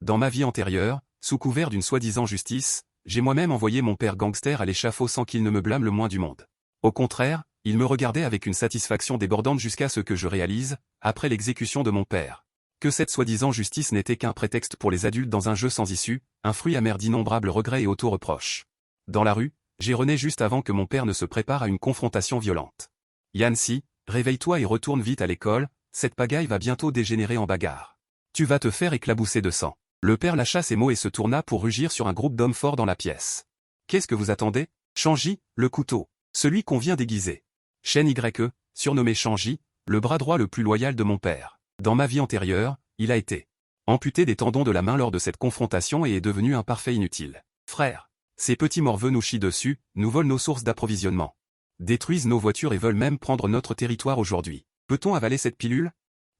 Dans ma vie antérieure, sous couvert d'une soi-disant justice, j'ai moi-même envoyé mon père gangster à l'échafaud sans qu'il ne me blâme le moins du monde. Au contraire, il me regardait avec une satisfaction débordante jusqu'à ce que je réalise, après l'exécution de mon père, que cette soi-disant justice n'était qu'un prétexte pour les adultes dans un jeu sans issue, un fruit amer d'innombrables regrets et auto-reproches. Dans la rue, j'ai rené juste avant que mon père ne se prépare à une confrontation violente. Yancy, réveille-toi et retourne vite à l'école, cette pagaille va bientôt dégénérer en bagarre. Tu vas te faire éclabousser de sang. Le père lâcha ces mots et se tourna pour rugir sur un groupe d'hommes forts dans la pièce. Qu'est-ce que vous attendez? Changy, le couteau. Celui qu'on vient déguiser. Shen Y, surnommé Changy, le bras droit le plus loyal de mon père. Dans ma vie antérieure, il a été amputé des tendons de la main lors de cette confrontation et est devenu un parfait inutile. Frère, ces petits morveux nous chient dessus, nous volent nos sources d'approvisionnement. Détruisent nos voitures et veulent même prendre notre territoire aujourd'hui. Peut-on avaler cette pilule?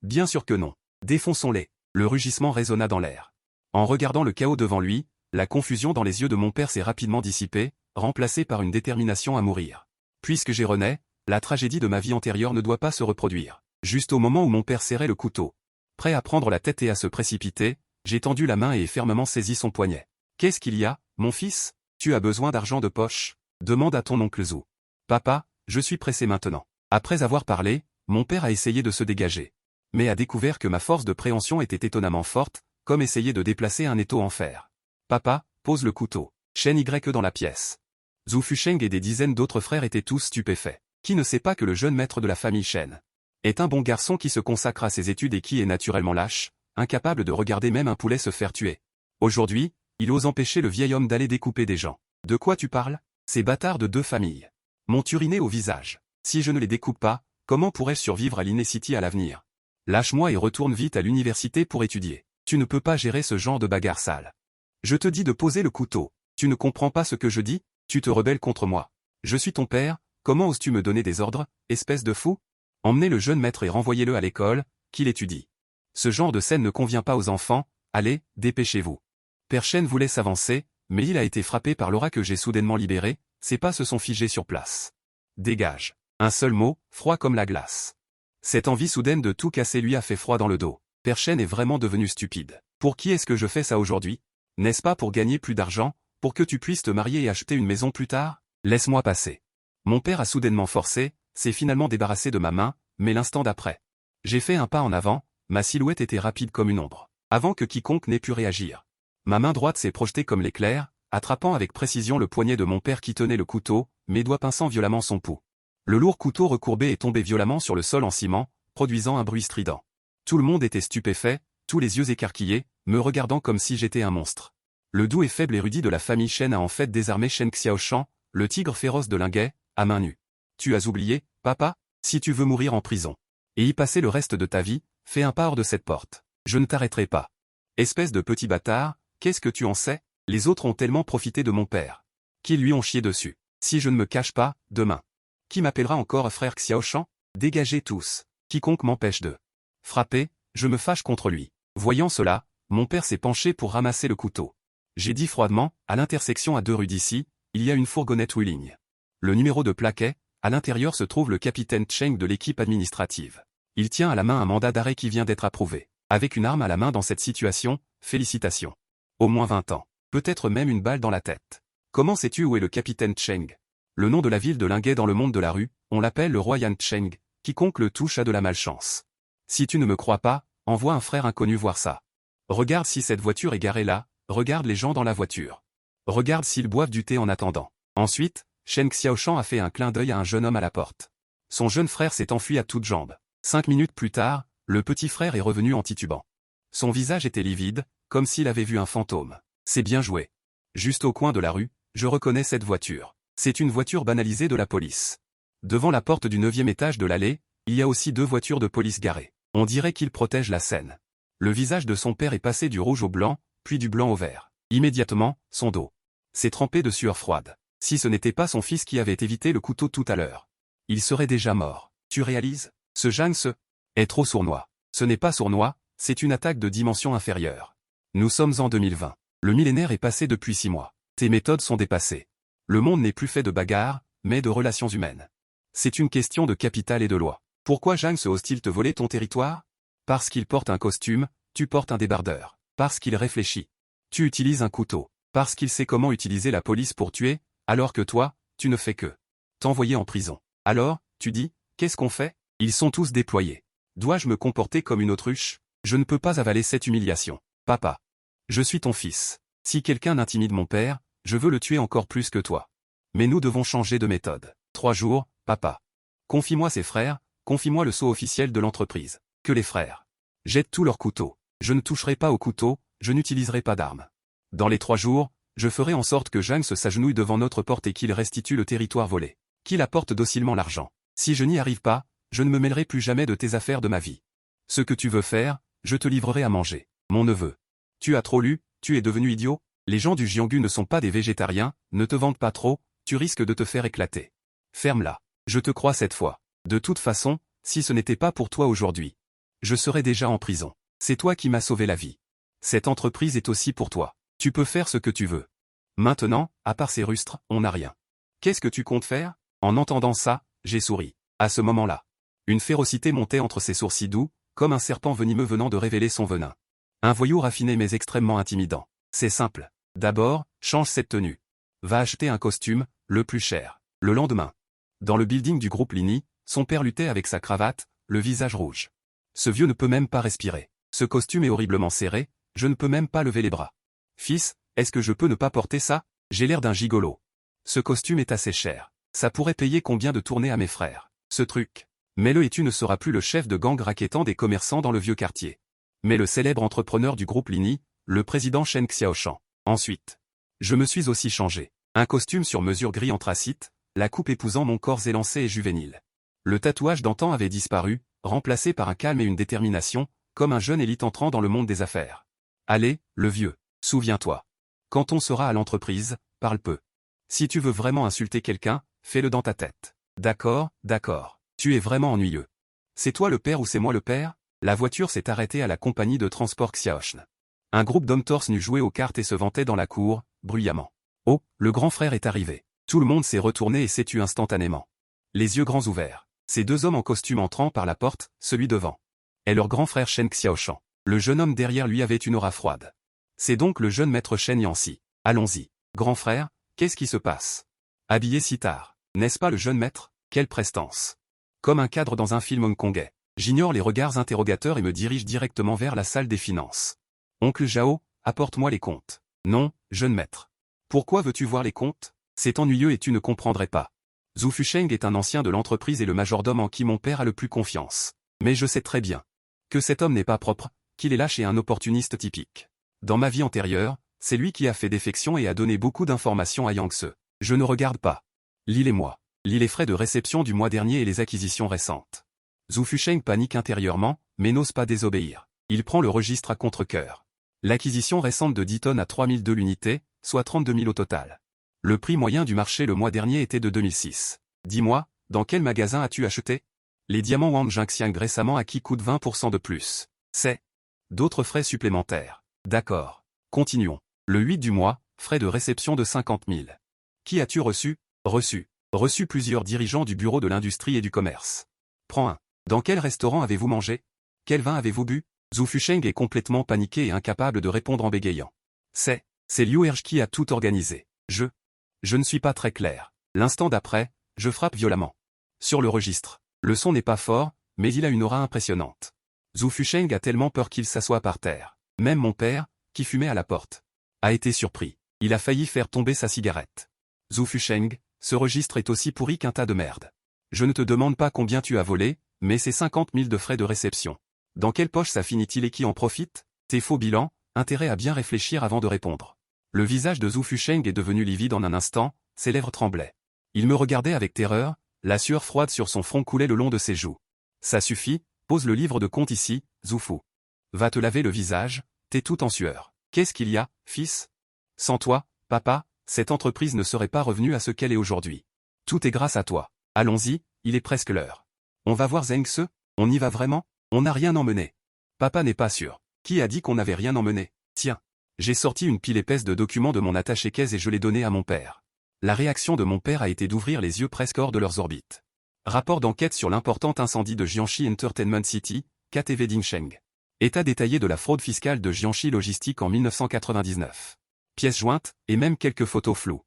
Bien sûr que non. Défonçons-les. Le rugissement résonna dans l'air. En regardant le chaos devant lui, la confusion dans les yeux de mon père s'est rapidement dissipée, remplacée par une détermination à mourir. Puisque j'ai rené, la tragédie de ma vie antérieure ne doit pas se reproduire. Juste au moment où mon père serrait le couteau, prêt à prendre la tête et à se précipiter, j'ai tendu la main et ai fermement saisi son poignet. Qu'est-ce qu'il y a, mon fils? Tu as besoin d'argent de poche? Demande à ton oncle Zou. Papa, je suis pressé maintenant. Après avoir parlé, mon père a essayé de se dégager, mais a découvert que ma force de préhension était étonnamment forte, comme essayer de déplacer un étau en fer. Papa, pose le couteau. Shen Y dans la pièce. Zhu Fusheng et des dizaines d'autres frères étaient tous stupéfaits. Qui ne sait pas que le jeune maître de la famille Shen est un bon garçon qui se consacre à ses études et qui est naturellement lâche, incapable de regarder même un poulet se faire tuer. Aujourd'hui, il ose empêcher le vieil homme d'aller découper des gens. De quoi tu parles? Ces bâtards de deux familles m'ont uriné au visage. Si je ne les découpe pas, comment pourrais-je survivre à l'Inné-City à l'avenir? Lâche-moi et retourne vite à l'université pour étudier. Tu ne peux pas gérer ce genre de bagarre sale. Je te dis de poser le couteau. Tu ne comprends pas ce que je dis? Tu te rebelles contre moi. Je suis ton père, comment oses-tu me donner des ordres, espèce de fou? Emmenez le jeune maître et renvoyez-le à l'école, qu'il étudie. Ce genre de scène ne convient pas aux enfants, allez, dépêchez-vous. Père Shen voulait s'avancer, mais il a été frappé par l'aura que j'ai soudainement libérée, ses pas se sont figés sur place. Dégage. Un seul mot, froid comme la glace. Cette envie soudaine de tout casser lui a fait froid dans le dos. Père Shen est vraiment devenu stupide. Pour qui est-ce que je fais ça aujourd'hui? N'est-ce pas pour gagner plus d'argent, pour que tu puisses te marier et acheter une maison plus tard? Laisse-moi passer. Mon père a soudainement forcé, s'est finalement débarrassé de ma main, mais l'instant d'après. J'ai fait un pas en avant, ma silhouette était rapide comme une ombre, avant que quiconque n'ait pu réagir. Ma main droite s'est projetée comme l'éclair, attrapant avec précision le poignet de mon père qui tenait le couteau, mes doigts pinçant violemment son pouls. Le lourd couteau recourbé est tombé violemment sur le sol en ciment, produisant un bruit strident. Tout le monde était stupéfait, tous les yeux écarquillés, me regardant comme si j'étais un monstre. Le doux et faible érudit de la famille Shen a en fait désarmé Shen Xiaoshan, le tigre féroce de Linguet, à main nue. Tu as oublié, papa? Si tu veux mourir en prison et y passer le reste de ta vie, fais un pas hors de cette porte. Je ne t'arrêterai pas. Espèce de petit bâtard, qu'est-ce que tu en sais? Les autres ont tellement profité de mon père qu'ils lui ont chié dessus. Si je ne me cache pas, demain. Qui m'appellera encore frère Xiaoshan? Dégagez tous. Quiconque m'empêche de frapper, je me fâche contre lui. Voyant cela, mon père s'est penché pour ramasser le couteau. J'ai dit froidement, à l'intersection à 2 rues d'ici, il y a une fourgonnette Wuling. Le numéro de plaquet, à l'intérieur se trouve le capitaine Cheng de l'équipe administrative. Il tient à la main un mandat d'arrêt qui vient d'être approuvé. Avec une arme à la main dans cette situation, félicitations. Au moins 20 ans. Peut-être même une balle dans la tête. Comment sais-tu où est le capitaine Cheng? Le nom de la ville de Linguet dans le monde de la rue, on l'appelle le roi Yan Cheng, quiconque le touche a de la malchance. Si tu ne me crois pas, envoie un frère inconnu voir ça. Regarde si cette voiture est garée là, regarde les gens dans la voiture. Regarde s'ils boivent du thé en attendant. Ensuite, Shen Xiaoshan a fait un clin d'œil à un jeune homme à la porte. Son jeune frère s'est enfui à toutes jambes. 5 minutes plus tard, le petit frère est revenu en titubant. Son visage était livide, comme s'il avait vu un fantôme. C'est bien joué. Juste au coin de la rue, je reconnais cette voiture. C'est une voiture banalisée de la police. Devant la porte du 9e étage de l'allée, il y a aussi 2 voitures de police garées. On dirait qu'ils protègent la scène. Le visage de son père est passé du rouge au blanc, puis du blanc au vert. Immédiatement, son dos s'est trempé de sueur froide. Si ce n'était pas son fils qui avait évité le couteau tout à l'heure, il serait déjà mort. Tu réalises? Ce Zhang Se est trop sournois. Ce n'est pas sournois, c'est une attaque de dimension inférieure. Nous sommes en 2020. Le millénaire est passé depuis 6 mois. Tes méthodes sont dépassées. Le monde n'est plus fait de bagarres, mais de relations humaines. C'est une question de capital et de loi. Pourquoi Zhang Se ose-t-il te voler ton territoire? Parce qu'il porte un costume, tu portes un débardeur. Parce qu'il réfléchit. Tu utilises un couteau. Parce qu'il sait comment utiliser la police pour tuer, alors que toi, tu ne fais que t'envoyer en prison. Alors, tu dis, qu'est-ce qu'on fait? Ils sont tous déployés. Dois-je me comporter comme une autruche? Je ne peux pas avaler cette humiliation. Papa. Je suis ton fils. Si quelqu'un intimide mon père, je veux le tuer encore plus que toi. Mais nous devons changer de méthode. 3 jours, papa. Confie-moi ses frères, confie-moi le sceau officiel de l'entreprise. Que les frères jettent tous leurs couteaux. Je ne toucherai pas au couteau, je n'utiliserai pas d'armes. Dans les 3 jours, je ferai en sorte que Zhang s'agenouille devant notre porte et qu'il restitue le territoire volé. Qu'il apporte docilement l'argent. Si je n'y arrive pas, je ne me mêlerai plus jamais de tes affaires de ma vie. Ce que tu veux faire, je te livrerai à manger. Mon neveu. Tu as trop lu, tu es devenu idiot? Les gens du Jianghu ne sont pas des végétariens, ne te vante pas trop, tu risques de te faire éclater. Ferme-la. Je te crois cette fois. De toute façon, si ce n'était pas pour toi aujourd'hui, je serais déjà en prison. C'est toi qui m'as sauvé la vie. Cette entreprise est aussi pour toi. Tu peux faire ce que tu veux. Maintenant, à part ces rustres, on n'a rien. Qu'est-ce que tu comptes faire? En entendant ça, j'ai souri. À ce moment-là, une férocité montait entre ses sourcils doux, comme un serpent venimeux venant de révéler son venin. Un voyou raffiné mais extrêmement intimidant. C'est simple. D'abord, change cette tenue. Va acheter un costume, le plus cher. Le lendemain, dans le building du groupe Lini, son père luttait avec sa cravate, le visage rouge. Ce vieux ne peut même pas respirer. Ce costume est horriblement serré, je ne peux même pas lever les bras. Fils, est-ce que je peux ne pas porter ça? J'ai l'air d'un gigolo. Ce costume est assez cher. Ça pourrait payer combien de tournées à mes frères. Ce truc. Mets-le et tu ne seras plus le chef de gang rackettant des commerçants dans le vieux quartier. Mais le célèbre entrepreneur du groupe Lini, le président Shen Xiaoshan. Ensuite, je me suis aussi changé. Un costume sur mesure gris anthracite, la coupe épousant mon corps élancé et juvénile. Le tatouage d'antan avait disparu, remplacé par un calme et une détermination, comme un jeune élite entrant dans le monde des affaires. Allez, le vieux, souviens-toi. Quand on sera à l'entreprise, parle peu. Si tu veux vraiment insulter quelqu'un, fais-le dans ta tête. D'accord, d'accord. Tu es vraiment ennuyeux. C'est toi le père ou c'est moi le père? La voiture s'est arrêtée à la compagnie de transport Xiaoshan. Un groupe d'hommes torse nus jouait aux cartes et se vantait dans la cour, bruyamment. Oh, le grand frère est arrivé. Tout le monde s'est retourné et s'est tu instantanément. Les yeux grands ouverts. Ces 2 hommes en costume entrant par la porte, celui devant. Et leur grand frère Shen Xiaoshan. Le jeune homme derrière lui avait une aura froide. C'est donc le jeune maître Shen Yanxi. Allons-y. Grand frère, qu'est-ce qui se passe? Habillé si tard. N'est-ce pas le jeune maître? Quelle prestance. Comme un cadre dans un film hongkongais. J'ignore les regards interrogateurs et me dirige directement vers la salle des finances. Oncle Zhao, apporte-moi les comptes. Non, jeune maître. Pourquoi veux-tu voir les comptes? C'est ennuyeux et tu ne comprendrais pas. Zhu Fusheng est un ancien de l'entreprise et le majordome en qui mon père a le plus confiance. Mais je sais très bien que cet homme n'est pas propre, qu'il est lâche et un opportuniste typique. Dans ma vie antérieure, c'est lui qui a fait défection et a donné beaucoup d'informations à Yangtze. Je ne regarde pas. Lis les mois. Lis les frais de réception du mois dernier et les acquisitions récentes. Zhu Fusheng panique intérieurement, mais n'ose pas désobéir. Il prend le registre à contre-cœur. L'acquisition récente de 10 tonnes à 3002 l'unité, soit 32 000 au total. Le prix moyen du marché le mois dernier était de 2006. Dis-moi, dans quel magasin as-tu acheté? Les diamants Wang Jingxiang récemment acquis coûtent 20% de plus. C'est d'autres frais supplémentaires. D'accord. Continuons. Le 8 du mois, frais de réception de 50 000. Qui as-tu reçu? Reçu plusieurs dirigeants du bureau de l'industrie et du commerce. Prends un. Dans quel restaurant avez-vous mangé? Quel vin avez-vous bu? Zhu Fusheng est complètement paniqué et incapable de répondre en bégayant. C'est Liu Erge qui a tout organisé. Je ne suis pas très clair. L'instant d'après, je frappe violemment. Sur le registre. Le son n'est pas fort, mais il a une aura impressionnante. Zhu Fusheng a tellement peur qu'il s'assoit par terre. Même mon père, qui fumait à la porte, a été surpris. Il a failli faire tomber sa cigarette. Zhu Fusheng, ce registre est aussi pourri qu'un tas de merde. Je ne te demande pas combien tu as volé, mais c'est 50 000 de frais de réception. Dans quelle poche ça finit-il et qui en profite? Tes faux bilans, intérêt à bien réfléchir avant de répondre. Le visage de Zhu Fusheng est devenu livide en un instant, ses lèvres tremblaient. Il me regardait avec terreur, la sueur froide sur son front coulait le long de ses joues. Ça suffit, pose le livre de compte ici, Zhu Fu. Va te laver le visage, t'es tout en sueur. Qu'est-ce qu'il y a, fils? Sans toi, papa, cette entreprise ne serait pas revenue à ce qu'elle est aujourd'hui. Tout est grâce à toi. Allons-y, il est presque l'heure. On va voir Zheng Se? On y va vraiment? On n'a rien emmené. Papa n'est pas sûr. Qui a dit qu'on n'avait rien emmené? Tiens. J'ai sorti une pile épaisse de documents de mon attaché-caisse et je l'ai donné à mon père. La réaction de mon père a été d'ouvrir les yeux presque hors de leurs orbites. Rapport d'enquête sur l'important incendie de Jiangxi Entertainment City, KTV Dingsheng. État détaillé de la fraude fiscale de Jiangxi Logistique en 1999. Pièces jointes, et même quelques photos floues.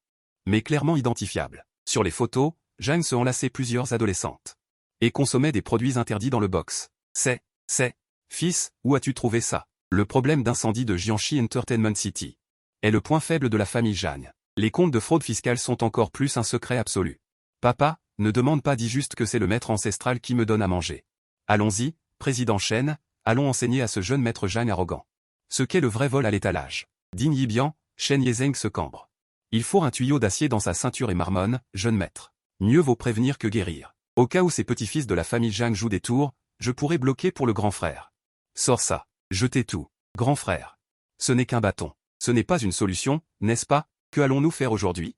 Mais clairement identifiables. Sur les photos, Zhang se enlaçait plusieurs adolescentes. Et consommait des produits interdits dans le box. Fils, où as-tu trouvé ça? Le problème d'incendie de Jiangxi Entertainment City est le point faible de la famille Zhang. Les comptes de fraude fiscale sont encore plus un secret absolu. Papa, ne demande pas, dis juste que c'est le maître ancestral qui me donne à manger. Allons-y, président Chen, allons enseigner à ce jeune maître Zhang arrogant ce qu'est le vrai vol à l'étalage. Ding Yibian, Shen Yezheng se cambre. Il faut un tuyau d'acier dans sa ceinture et marmonne, jeune maître. Mieux vaut prévenir que guérir. Au cas où ces petits-fils de la famille Zhang jouent des tours, je pourrais bloquer pour le grand frère. Sors ça. Jetez tout. Grand frère. Ce n'est qu'un bâton. Ce n'est pas une solution, n'est-ce pas? Que allons-nous faire aujourd'hui?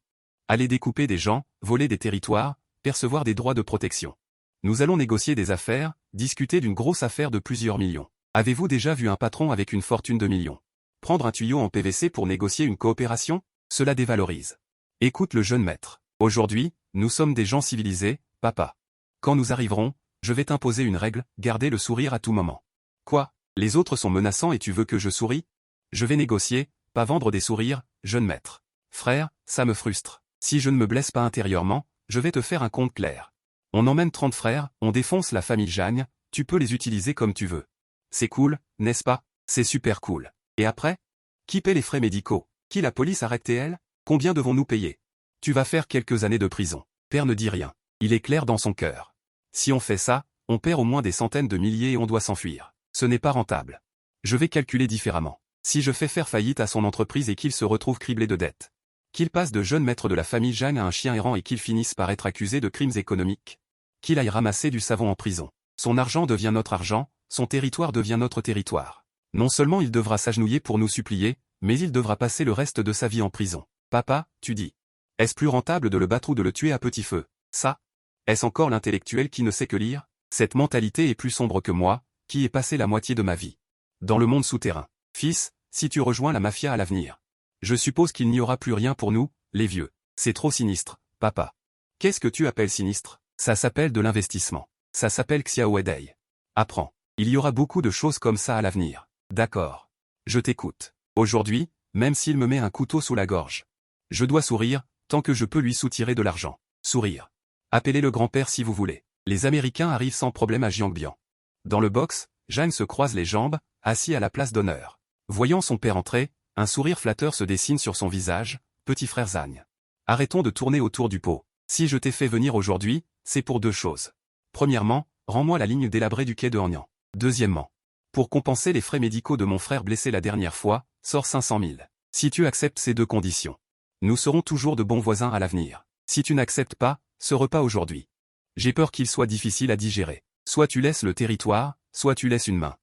Aller découper des gens, voler des territoires, percevoir des droits de protection. Nous allons négocier des affaires, discuter d'une grosse affaire de plusieurs millions. Avez-vous déjà vu un patron avec une fortune de millions prendre un tuyau en PVC pour négocier une coopération? Cela dévalorise. Écoute le jeune maître. Aujourd'hui, nous sommes des gens civilisés, papa. Quand nous arriverons, je vais t'imposer une règle, garder le sourire à tout moment. Quoi? Les autres sont menaçants et tu veux que je sourie? Je vais négocier, pas vendre des sourires, jeune maître. Frère, ça me frustre. Si je ne me blesse pas intérieurement, je vais te faire un compte clair. On emmène 30 frères, on défonce la famille Zhang, tu peux les utiliser comme tu veux. C'est cool, n'est-ce pas? C'est super cool. Et après? Qui paie les frais médicaux? Qui la police arrête-t-elle? Combien devons-nous payer? Tu vas faire quelques années de prison. Père ne dit rien. Il est clair dans son cœur. Si on fait ça, on perd au moins des centaines de milliers et on doit s'enfuir. Ce n'est pas rentable. Je vais calculer différemment. Si je fais faire faillite à son entreprise et qu'il se retrouve criblé de dettes, qu'il passe de jeune maître de la famille Zhang à un chien errant et qu'il finisse par être accusé de crimes économiques, qu'il aille ramasser du savon en prison. Son argent devient notre argent, son territoire devient notre territoire. Non seulement il devra s'agenouiller pour nous supplier, mais il devra passer le reste de sa vie en prison. Papa, tu dis. Est-ce plus rentable de le battre ou de le tuer à petit feu? Ça? Est-ce encore l'intellectuel qui ne sait que lire? Cette mentalité est plus sombre que moi, qui ai passé la moitié de ma vie dans le monde souterrain. Fils, si tu rejoins la mafia à l'avenir, je suppose qu'il n'y aura plus rien pour nous, les vieux. C'est trop sinistre, papa. Qu'est-ce que tu appelles sinistre? Ça s'appelle de l'investissement. Ça s'appelle Xiao Dai. Apprends. Il y aura beaucoup de choses comme ça à l'avenir. D'accord. Je t'écoute. Aujourd'hui, même s'il me met un couteau sous la gorge, je dois sourire, tant que je peux lui soutirer de l'argent. Sourire. Appelez le grand-père si vous voulez. Les Américains arrivent sans problème à Jiangbian. Dans le box, Zhang se croise les jambes, assis à la place d'honneur. Voyant son père entrer, un sourire flatteur se dessine sur son visage. Petit frère Zhang. Arrêtons de tourner autour du pot. Si je t'ai fait venir aujourd'hui, c'est pour deux choses. Premièrement, rends-moi la ligne délabrée du quai de Hanyang. Deuxièmement, pour compenser les frais médicaux de mon frère blessé la dernière fois, sors 500 000. Si tu acceptes ces deux conditions, nous serons toujours de bons voisins à l'avenir. Si tu n'acceptes pas, ce repas aujourd'hui, j'ai peur qu'il soit difficile à digérer. Soit tu laisses le territoire, soit tu laisses une main.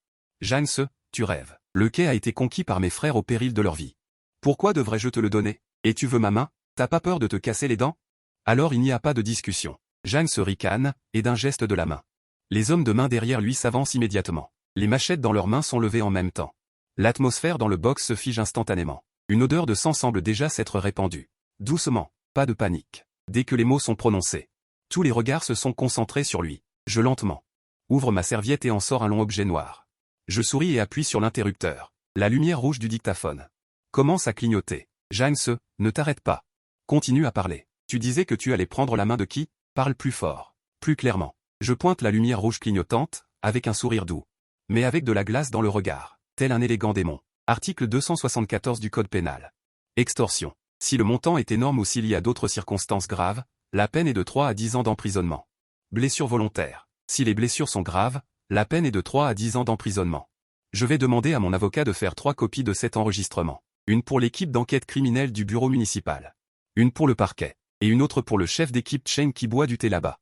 Zhang Se, tu rêves. Le quai a été conquis par mes frères au péril de leur vie. Pourquoi devrais-je te le donner? Et tu veux ma main? T'as pas peur de te casser les dents? Alors il n'y a pas de discussion. Zhang se ricane, et d'un geste de la main. Les hommes de main derrière lui s'avancent immédiatement. Les machettes dans leurs mains sont levées en même temps. L'atmosphère dans le box se fige instantanément. Une odeur de sang semble déjà s'être répandue. Doucement, pas de panique. Dès que les mots sont prononcés, tous les regards se sont concentrés sur lui. Je lentement ouvre ma serviette et en sort un long objet noir. Je souris et appuie sur l'interrupteur. La lumière rouge du dictaphone commence à clignoter. Zhang Se, ne t'arrête pas. Continue à parler. Tu disais que tu allais prendre la main de qui? Parle plus fort, plus clairement. Je pointe la lumière rouge clignotante, avec un sourire doux, mais avec de la glace dans le regard, tel un élégant démon. Article 274 du Code pénal. Extorsion. Si le montant est énorme ou s'il y a d'autres circonstances graves, la peine est de 3 à 10 ans d'emprisonnement. Blessure volontaire. Si les blessures sont graves, la peine est de 3 à 10 ans d'emprisonnement. Je vais demander à mon avocat de faire 3 copies de cet enregistrement. Une pour l'équipe d'enquête criminelle du bureau municipal. Une pour le parquet. Et une autre pour le chef d'équipe Chen qui boit du thé là-bas.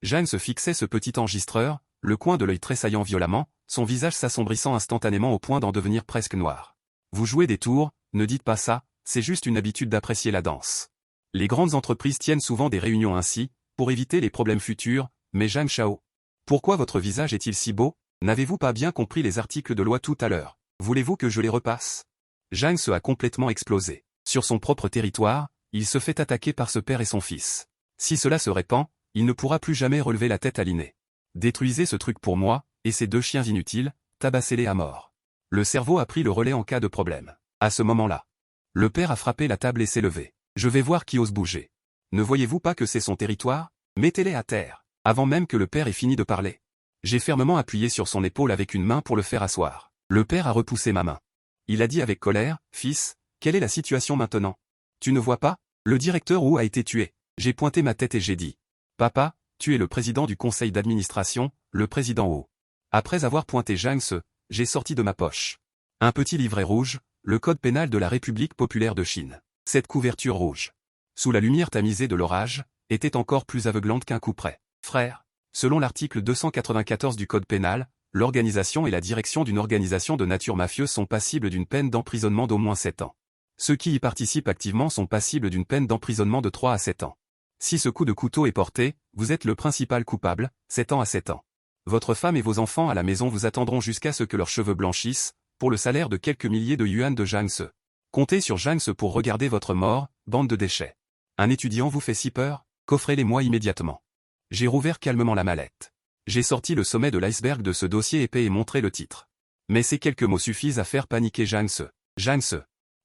Zhang se fixait ce petit enregistreur, le coin de l'œil tressaillant violemment, son visage s'assombrissant instantanément au point d'en devenir presque noir. Vous jouez des tours, ne dites pas ça, c'est juste une habitude d'apprécier la danse. Les grandes entreprises tiennent souvent des réunions ainsi, pour éviter les problèmes futurs, mais Zhang Shao. Pourquoi votre visage est-il si beau? N'avez-vous pas bien compris les articles de loi tout à l'heure? Voulez-vous que je les repasse? Zhang se a complètement explosé. Sur son propre territoire, il se fait attaquer par ce père et son fils. Si cela se répand, il ne pourra plus jamais relever la tête à l'inné. Détruisez ce truc pour moi, et ces deux chiens inutiles, tabassez-les à mort. Le cerveau a pris le relais en cas de problème. À ce moment-là, le père a frappé la table et s'est levé. Je vais voir qui ose bouger. Ne voyez-vous pas que c'est son territoire? Mettez-les à terre. Avant même que le père ait fini de parler. J'ai fermement appuyé sur son épaule avec une main pour le faire asseoir. Le père a repoussé ma main. Il a dit avec colère, « Fils, quelle est la situation maintenant? Tu ne vois pas? Le directeur Wu a été tué. » J'ai pointé ma tête et j'ai dit, « Papa, tu es le président du conseil d'administration, le président Wu. » Après avoir pointé Zhang Se, j'ai sorti de ma poche un petit livret rouge, le code pénal de la République populaire de Chine. Cette couverture rouge, sous la lumière tamisée de l'orage, était encore plus aveuglante qu'un couperet. Frère, selon l'article 294 du code pénal, l'organisation et la direction d'une organisation de nature mafieuse sont passibles d'une peine d'emprisonnement d'au moins 7 ans. Ceux qui y participent activement sont passibles d'une peine d'emprisonnement de 3 à 7 ans. Si ce coup de couteau est porté, vous êtes le principal coupable, 7 ans à 7 ans. Votre femme et vos enfants à la maison vous attendront jusqu'à ce que leurs cheveux blanchissent, pour le salaire de quelques milliers de yuan de Zhang Se. Comptez sur Zhang Se pour regarder votre mort, bande de déchets. Un étudiant vous fait si peur? Coffrez-les-moi immédiatement. J'ai rouvert calmement la mallette. J'ai sorti le sommet de l'iceberg de ce dossier épais et montré le titre. Mais ces quelques mots suffisent à faire paniquer Zhang Se. Zhang Se.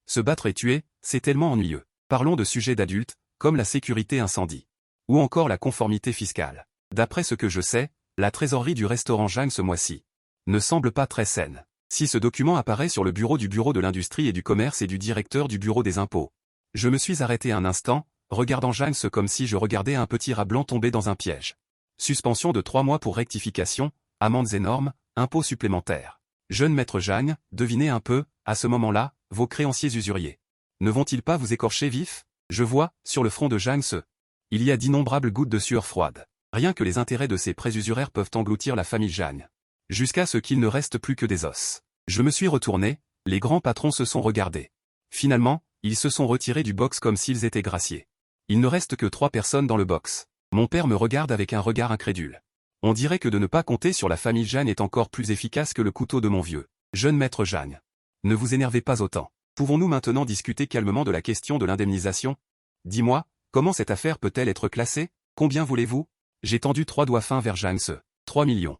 Se battre et tuer, c'est tellement ennuyeux. Parlons de sujets d'adultes, comme la sécurité incendie. Ou encore la conformité fiscale. D'après ce que je sais, la trésorerie du restaurant Zhang ce mois-ci ne semble pas très saine. Si ce document apparaît sur le bureau du bureau de l'industrie et du commerce et du directeur du bureau des impôts. Je me suis arrêté un instant, regardant Zhang Ce comme si je regardais un petit rat blanc tomber dans un piège. Suspension de 3 mois pour rectification, amendes énormes, impôts supplémentaires. Jeune maître Zhang, devinez un peu, à ce moment-là, vos créanciers usuriers. Ne vont-ils pas vous écorcher vif? Je vois, sur le front de Zhang Ce, il y a d'innombrables gouttes de sueur froide. Rien que les intérêts de ces prêts usuraires peuvent engloutir la famille Zhang. Jusqu'à ce qu'il ne reste plus que des os. Je me suis retourné, les grands patrons se sont regardés. Finalement, ils se sont retirés du box comme s'ils étaient graciés. Il ne reste que 3 personnes dans le box. Mon père me regarde avec un regard incrédule. On dirait que de ne pas compter sur la famille Zhang est encore plus efficace que le couteau de mon vieux, jeune maître Zhang. Ne vous énervez pas autant. Pouvons-nous maintenant discuter calmement de la question de l'indemnisation? Dis-moi, comment cette affaire peut-elle être classée? Combien voulez-vous? J'ai tendu 3 doigts fins vers Zhang Se. 3 millions.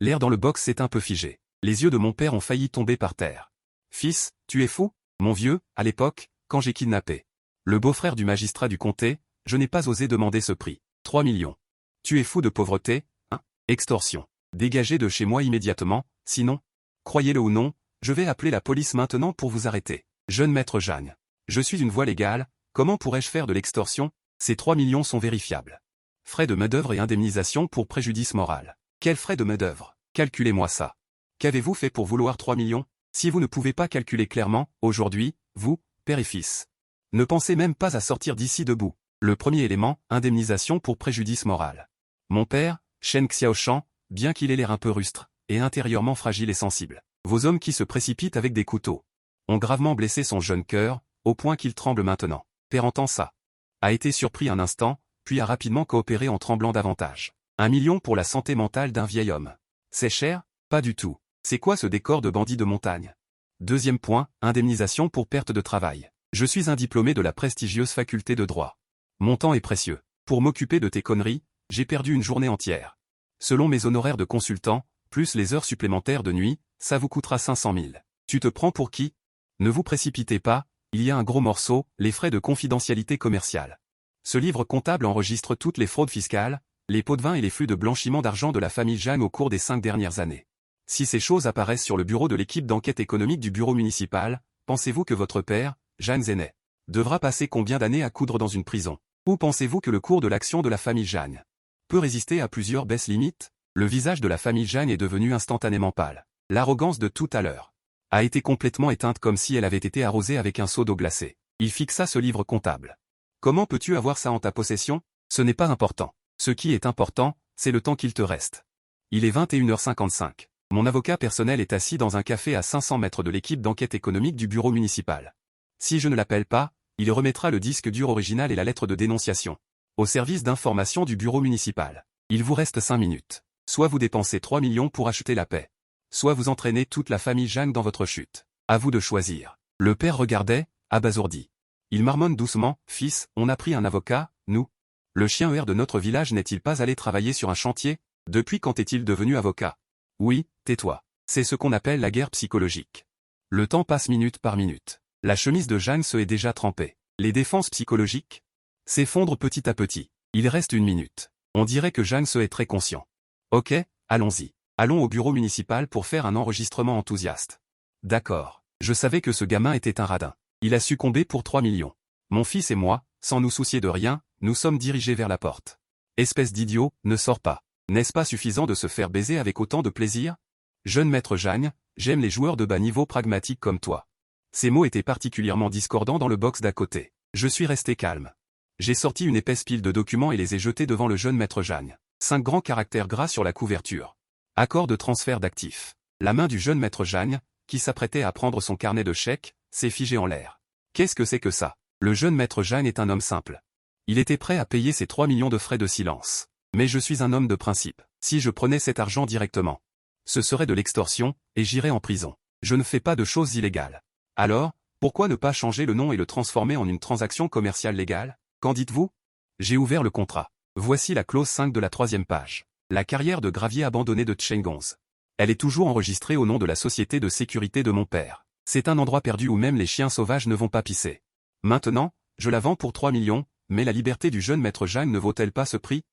L'air dans le box s'est un peu figé. Les yeux de mon père ont failli tomber par terre. Fils, tu es fou? Mon vieux, à l'époque, quand j'ai kidnappé le beau-frère du magistrat du comté, je n'ai pas osé demander ce prix. 3 millions. Tu es fou de pauvreté, hein? Extorsion. Dégagez de chez moi immédiatement, sinon, croyez-le ou non, je vais appeler la police maintenant pour vous arrêter. Jeune maître Zhang. Je suis une voie légale, comment pourrais-je faire de l'extorsion? Ces 3 millions sont vérifiables. Frais de main-d'œuvre et indemnisation pour préjudice moral. Quels frais de main-d'œuvre? Calculez-moi ça. Qu'avez-vous fait pour vouloir 3 millions? Si vous ne pouvez pas calculer clairement, aujourd'hui, vous, père et fils, ne pensez même pas à sortir d'ici debout. Le premier élément, indemnisation pour préjudice moral. Mon père, Shen Xiaoshan, bien qu'il ait l'air un peu rustre, est intérieurement fragile et sensible. Vos hommes qui se précipitent avec des couteaux ont gravement blessé son jeune cœur, au point qu'il tremble maintenant. Père entend ça. A été surpris un instant, puis a rapidement coopéré en tremblant davantage. 1 million pour la santé mentale d'un vieil homme. C'est cher? Pas du tout. C'est quoi ce décor de bandit de montagne? Deuxième point, indemnisation pour perte de travail. Je suis un diplômé de la prestigieuse faculté de droit. Mon temps est précieux. Pour m'occuper de tes conneries, j'ai perdu une journée entière. Selon mes honoraires de consultant, plus les heures supplémentaires de nuit, ça vous coûtera 500 000. Tu te prends pour qui? Ne vous précipitez pas, il y a un gros morceau, les frais de confidentialité commerciale. Ce livre comptable enregistre toutes les fraudes fiscales, les pots de vin et les flux de blanchiment d'argent de la famille Zhang au cours des 5 dernières années. Si ces choses apparaissent sur le bureau de l'équipe d'enquête économique du bureau municipal, pensez-vous que votre père, Zhang Zhenai, devra passer combien d'années à coudre dans une prison? Ou pensez-vous que le cours de l'action de la famille Zhang peut résister à plusieurs baisses limites? Le visage de la famille Zhang est devenu instantanément pâle. L'arrogance de tout à l'heure a été complètement éteinte comme si elle avait été arrosée avec un seau d'eau glacée. Il fixa ce livre comptable. Comment peux-tu avoir ça en ta possession? Ce n'est pas important. Ce qui est important, c'est le temps qu'il te reste. Il est 21h55. Mon avocat personnel est assis dans un café à 500 mètres de l'équipe d'enquête économique du bureau municipal. Si je ne l'appelle pas, il remettra le disque dur original et la lettre de dénonciation au service d'information du bureau municipal. Il vous reste 5 minutes. Soit vous dépensez 3 millions pour acheter la paix. Soit vous entraînez toute la famille Zhang dans votre chute. À vous de choisir. Le père regardait, abasourdi. Il marmonne doucement, « Fils, on a pris un avocat, nous. Le chien ER de notre village n'est-il pas allé travailler sur un chantier? Depuis quand est-il devenu avocat? Oui, tais-toi. C'est ce qu'on appelle la guerre psychologique. Le temps passe minute par minute. La chemise de Jeanne se est déjà trempée. Les défenses psychologiques s'effondrent petit à petit. Il reste une minute. On dirait que Jeanne se est très conscient. Ok, allons-y. Allons au bureau municipal pour faire un enregistrement enthousiaste. D'accord. Je savais que ce gamin était un radin. Il a succombé pour 3 millions. Mon fils et moi, sans nous soucier de rien, nous sommes dirigés vers la porte. Espèce d'idiot, ne sors pas. N'est-ce pas suffisant de se faire baiser avec autant de plaisir? Jeune maître Jeanne, j'aime les joueurs de bas niveau pragmatiques comme toi. Ces mots étaient particulièrement discordants dans le box d'à côté. Je suis resté calme. J'ai sorti une épaisse pile de documents et les ai jetés devant le jeune maître Jeanne. 5 grands caractères gras sur la couverture. Accord de transfert d'actifs. La main du jeune maître Jeanne, qui s'apprêtait à prendre son carnet de chèques, s'est figée en l'air. Qu'est-ce que c'est que ça? Le jeune maître Jeanne est un homme simple. Il était prêt à payer ses 3 millions de frais de silence. Mais je suis un homme de principe. Si je prenais cet argent directement, ce serait de l'extorsion, et j'irais en prison. Je ne fais pas de choses illégales. Alors, pourquoi ne pas changer le nom et le transformer en une transaction commerciale légale? Qu'en dites-vous? J'ai ouvert le contrat. Voici la clause 5 de la 3e page. La carrière de gravier abandonnée de Tchengonz. Elle est toujours enregistrée au nom de la société de sécurité de mon père. C'est un endroit perdu où même les chiens sauvages ne vont pas pisser. Maintenant, je la vends pour 3 millions, mais la liberté du jeune maître Jeanne ne vaut-elle pas ce prix?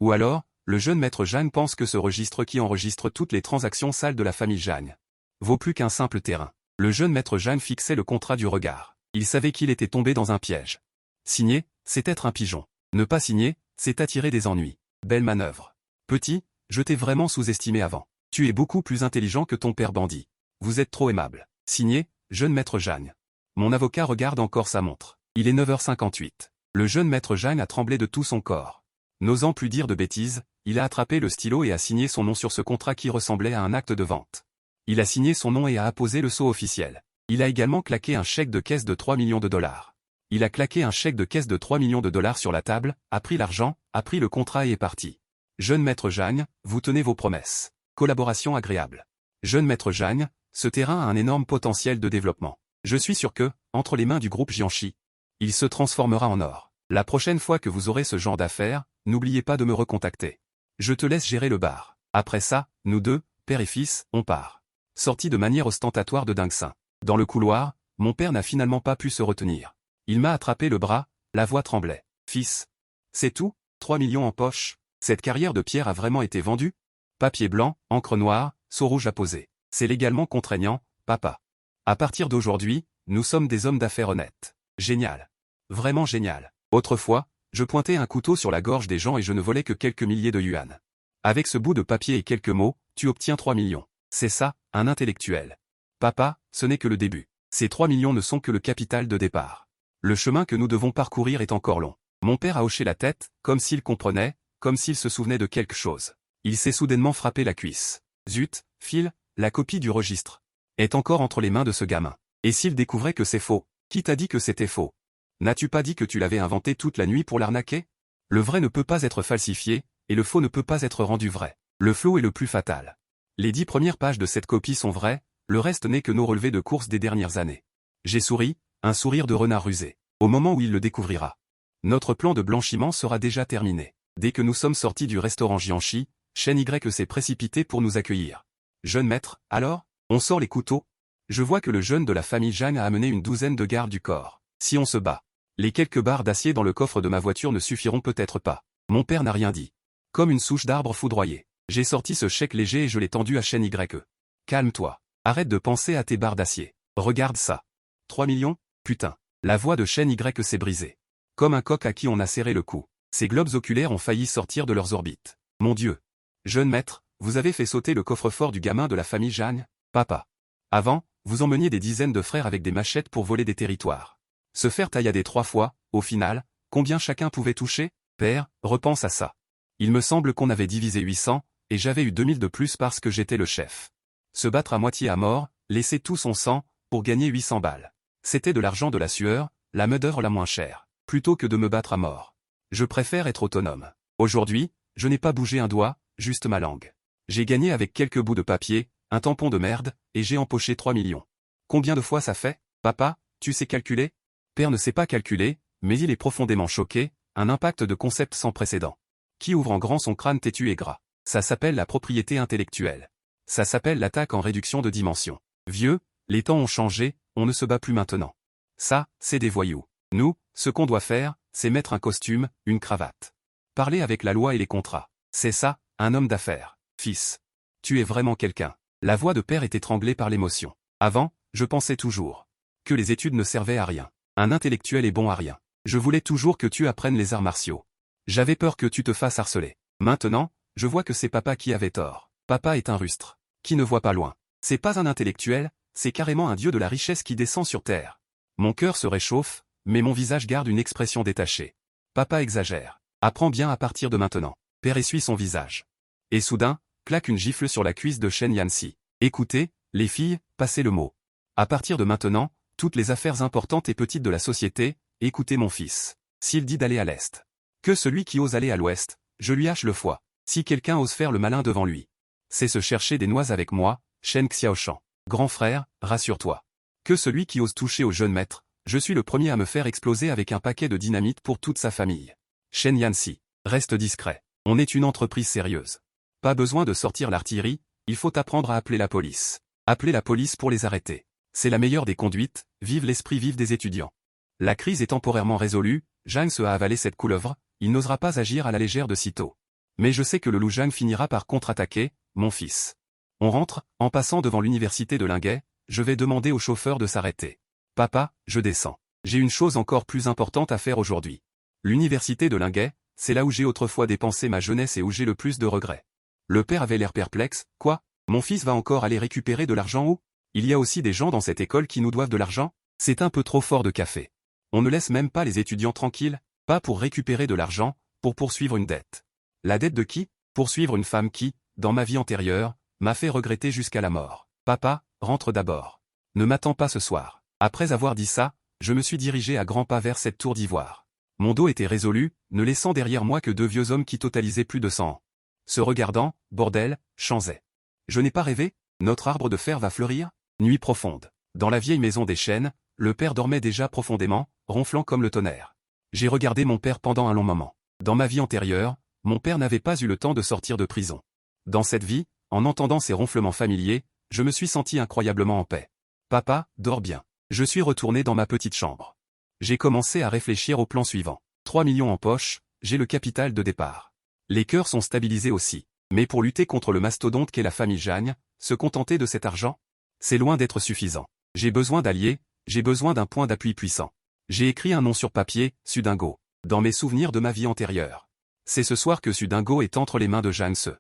Ou alors, le jeune maître Jeanne pense que ce registre qui enregistre toutes les transactions sales de la famille Jeanne vaut plus qu'un simple terrain. Le jeune maître Jeanne fixait le contrat du regard. Il savait qu'il était tombé dans un piège. Signer, c'est être un pigeon. Ne pas signer, c'est attirer des ennuis. Belle manœuvre. Petit, je t'ai vraiment sous-estimé avant. Tu es beaucoup plus intelligent que ton père bandit. Vous êtes trop aimable. Signé, jeune maître Jeanne. Mon avocat regarde encore sa montre. Il est 9h58. Le jeune maître Jeanne a tremblé de tout son corps. N'osant plus dire de bêtises, il a attrapé le stylo et a signé son nom sur ce contrat qui ressemblait à un acte de vente. Il a signé son nom et a apposé le sceau officiel. Il a également claqué un chèque de caisse de 3 millions de dollars. Il a claqué un chèque de caisse de 3 millions de dollars sur la table, a pris l'argent, a pris le contrat et est parti. Jeune maître Jeanne, vous tenez vos promesses. Collaboration agréable. Jeune maître Jeanne, ce terrain a un énorme potentiel de développement. Je suis sûr que, entre les mains du groupe Jiangxi, il se transformera en or. La prochaine fois que vous aurez ce genre d'affaires, n'oubliez pas de me recontacter. Je te laisse gérer le bar. Après ça, nous deux, père et fils, on part. Sorti de manière ostentatoire de Dingsin. Dans le couloir, mon père n'a finalement pas pu se retenir. Il m'a attrapé le bras, la voix tremblait. Fils. C'est tout? 3 millions en poche? Cette carrière de pierre a vraiment été vendue? Papier blanc, encre noire, sceau rouge à poser. C'est légalement contraignant, papa. À partir d'aujourd'hui, nous sommes des hommes d'affaires honnêtes. Génial. Vraiment génial. Autrefois, je pointais un couteau sur la gorge des gens et je ne volais que quelques milliers de yuan. Avec ce bout de papier et quelques mots, tu obtiens 3 millions. C'est ça, un intellectuel. Papa, ce n'est que le début. Ces 3 millions ne sont que le capital de départ. Le chemin que nous devons parcourir est encore long. Mon père a hoché la tête, comme s'il comprenait, comme s'il se souvenait de quelque chose. Il s'est soudainement frappé la cuisse. Zut, Phil, la copie du registre est encore entre les mains de ce gamin. Et s'il découvrait que c'est faux? Qui t'a dit que c'était faux? N'as-tu pas dit que tu l'avais inventé toute la nuit pour l'arnaquer? Le vrai ne peut pas être falsifié, et le faux ne peut pas être rendu vrai. Le flow est le plus fatal. Les 10 premières pages de cette copie sont vraies, le reste n'est que nos relevés de course des dernières années. J'ai souri, un sourire de renard rusé. Au moment où il le découvrira, notre plan de blanchiment sera déjà terminé. Dès que nous sommes sortis du restaurant Jiangxi, Shen Y s'est précipité pour nous accueillir. Jeune maître, alors? On sort les couteaux? Je vois que le jeune de la famille Zhang a amené une douzaine de gardes du corps. Si on se bat, les quelques barres d'acier dans le coffre de ma voiture ne suffiront peut-être pas. Mon père n'a rien dit. Comme une souche d'arbre foudroyée. J'ai sorti ce chèque léger et je l'ai tendu à Shen Y. Calme-toi. Arrête de penser à tes barres d'acier. Regarde ça. 3 millions? Putain. La voix de Shen Y s'est brisée. Comme un coq à qui on a serré le cou. Ses globes oculaires ont failli sortir de leurs orbites. Mon Dieu. Jeune maître, vous avez fait sauter le coffre-fort du gamin de la famille Jeanne? Papa. Avant, vous emmeniez des dizaines de frères avec des machettes pour voler des territoires. Se faire taillader 3 fois, au final, combien chacun pouvait toucher? Père, repense à ça. Il me semble qu'on avait divisé 800, et j'avais eu 2000 de plus parce que j'étais le chef. Se battre à moitié à mort, laisser tout son sang, pour gagner 800 balles. C'était de l'argent de la sueur, la main-d'œuvre la moins chère, plutôt que de me battre à mort. Je préfère être autonome. Aujourd'hui, je n'ai pas bougé un doigt, juste ma langue. J'ai gagné avec quelques bouts de papier, un tampon de merde, et j'ai empoché 3 millions. Combien de fois ça fait? Papa, tu sais calculer? Père ne sait pas calculer, mais il est profondément choqué, un impact de concept sans précédent. Qui ouvre en grand son crâne têtu et gras? Ça s'appelle la propriété intellectuelle. Ça s'appelle l'attaque en réduction de dimension. Vieux, les temps ont changé, on ne se bat plus maintenant. Ça, c'est des voyous. Nous, ce qu'on doit faire, c'est mettre un costume, une cravate. Parler avec la loi et les contrats. C'est ça, un homme d'affaires. Fils. Tu es vraiment quelqu'un. La voix de père est étranglée par l'émotion. Avant, je pensais toujours que les études ne servaient à rien. Un intellectuel est bon à rien. Je voulais toujours que tu apprennes les arts martiaux. J'avais peur que tu te fasses harceler. Maintenant, je vois que c'est papa qui avait tort. Papa est un rustre, qui ne voit pas loin. C'est pas un intellectuel, c'est carrément un dieu de la richesse qui descend sur terre. Mon cœur se réchauffe, mais mon visage garde une expression détachée. Papa exagère. Apprends bien à partir de maintenant. Père essuie son visage. Et soudain, claque une gifle sur la cuisse de Shen Yanxi. Écoutez, les filles, passez le mot. À partir de maintenant, toutes les affaires importantes et petites de la société, écoutez mon fils. S'il dit d'aller à l'est, que celui qui ose aller à l'ouest, je lui hache le foie. Si quelqu'un ose faire le malin devant lui, c'est se chercher des noises avec moi, Shen Xiaoshan. Grand frère, rassure-toi. Que celui qui ose toucher au jeune maître, je suis le premier à me faire exploser avec un paquet de dynamite pour toute sa famille. Shen Yanxi, reste discret. On est une entreprise sérieuse. Pas besoin de sortir l'artillerie, il faut apprendre à appeler la police. Appeler la police pour les arrêter. C'est la meilleure des conduites, vive l'esprit vif des étudiants. La crise est temporairement résolue, Zhang Se a avalé cette couleuvre, il n'osera pas agir à la légère de sitôt. Mais je sais que le loup Zhang finira par contre-attaquer, mon fils. On rentre, en passant devant l'université de Linguet, je vais demander au chauffeur de s'arrêter. Papa, je descends. J'ai une chose encore plus importante à faire aujourd'hui. L'université de Linguet, c'est là où j'ai autrefois dépensé ma jeunesse et où j'ai le plus de regrets. Le père avait l'air perplexe, quoi? Mon fils va encore aller récupérer de l'argent où? Il y a aussi des gens dans cette école qui nous doivent de l'argent? C'est un peu trop fort de café. On ne laisse même pas les étudiants tranquilles, pas pour récupérer de l'argent, pour poursuivre une dette. La dette de qui? Poursuivre une femme qui, dans ma vie antérieure, m'a fait regretter jusqu'à la mort. Papa, rentre d'abord. Ne m'attends pas ce soir. Après avoir dit ça, je me suis dirigé à grands pas vers cette tour d'ivoire. Mon dos était résolu, ne laissant derrière moi que deux vieux hommes qui totalisaient plus de 100 ans. Se regardant, bordel, chanzait. Je n'ai pas rêvé, notre arbre de fer va fleurir? Nuit profonde. Dans la vieille maison des chênes, le père dormait déjà profondément, ronflant comme le tonnerre. J'ai regardé mon père pendant un long moment. Dans ma vie antérieure, mon père n'avait pas eu le temps de sortir de prison. Dans cette vie, en entendant ces ronflements familiers, je me suis senti incroyablement en paix. Papa, dors bien. Je suis retourné dans ma petite chambre. J'ai commencé à réfléchir au plan suivant. 3 millions en poche, j'ai le capital de départ. Les cœurs sont stabilisés aussi. Mais pour lutter contre le mastodonte qu'est la famille Jagne, se contenter de cet argent? C'est loin d'être suffisant. J'ai besoin d'alliés, j'ai besoin d'un point d'appui puissant. J'ai écrit un nom sur papier, Sudingo, dans mes souvenirs de ma vie antérieure. C'est ce soir que Sudingo est entre les mains de Zhang Se.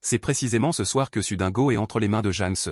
C'est précisément ce soir que Sudingo est entre les mains de Zhang Se.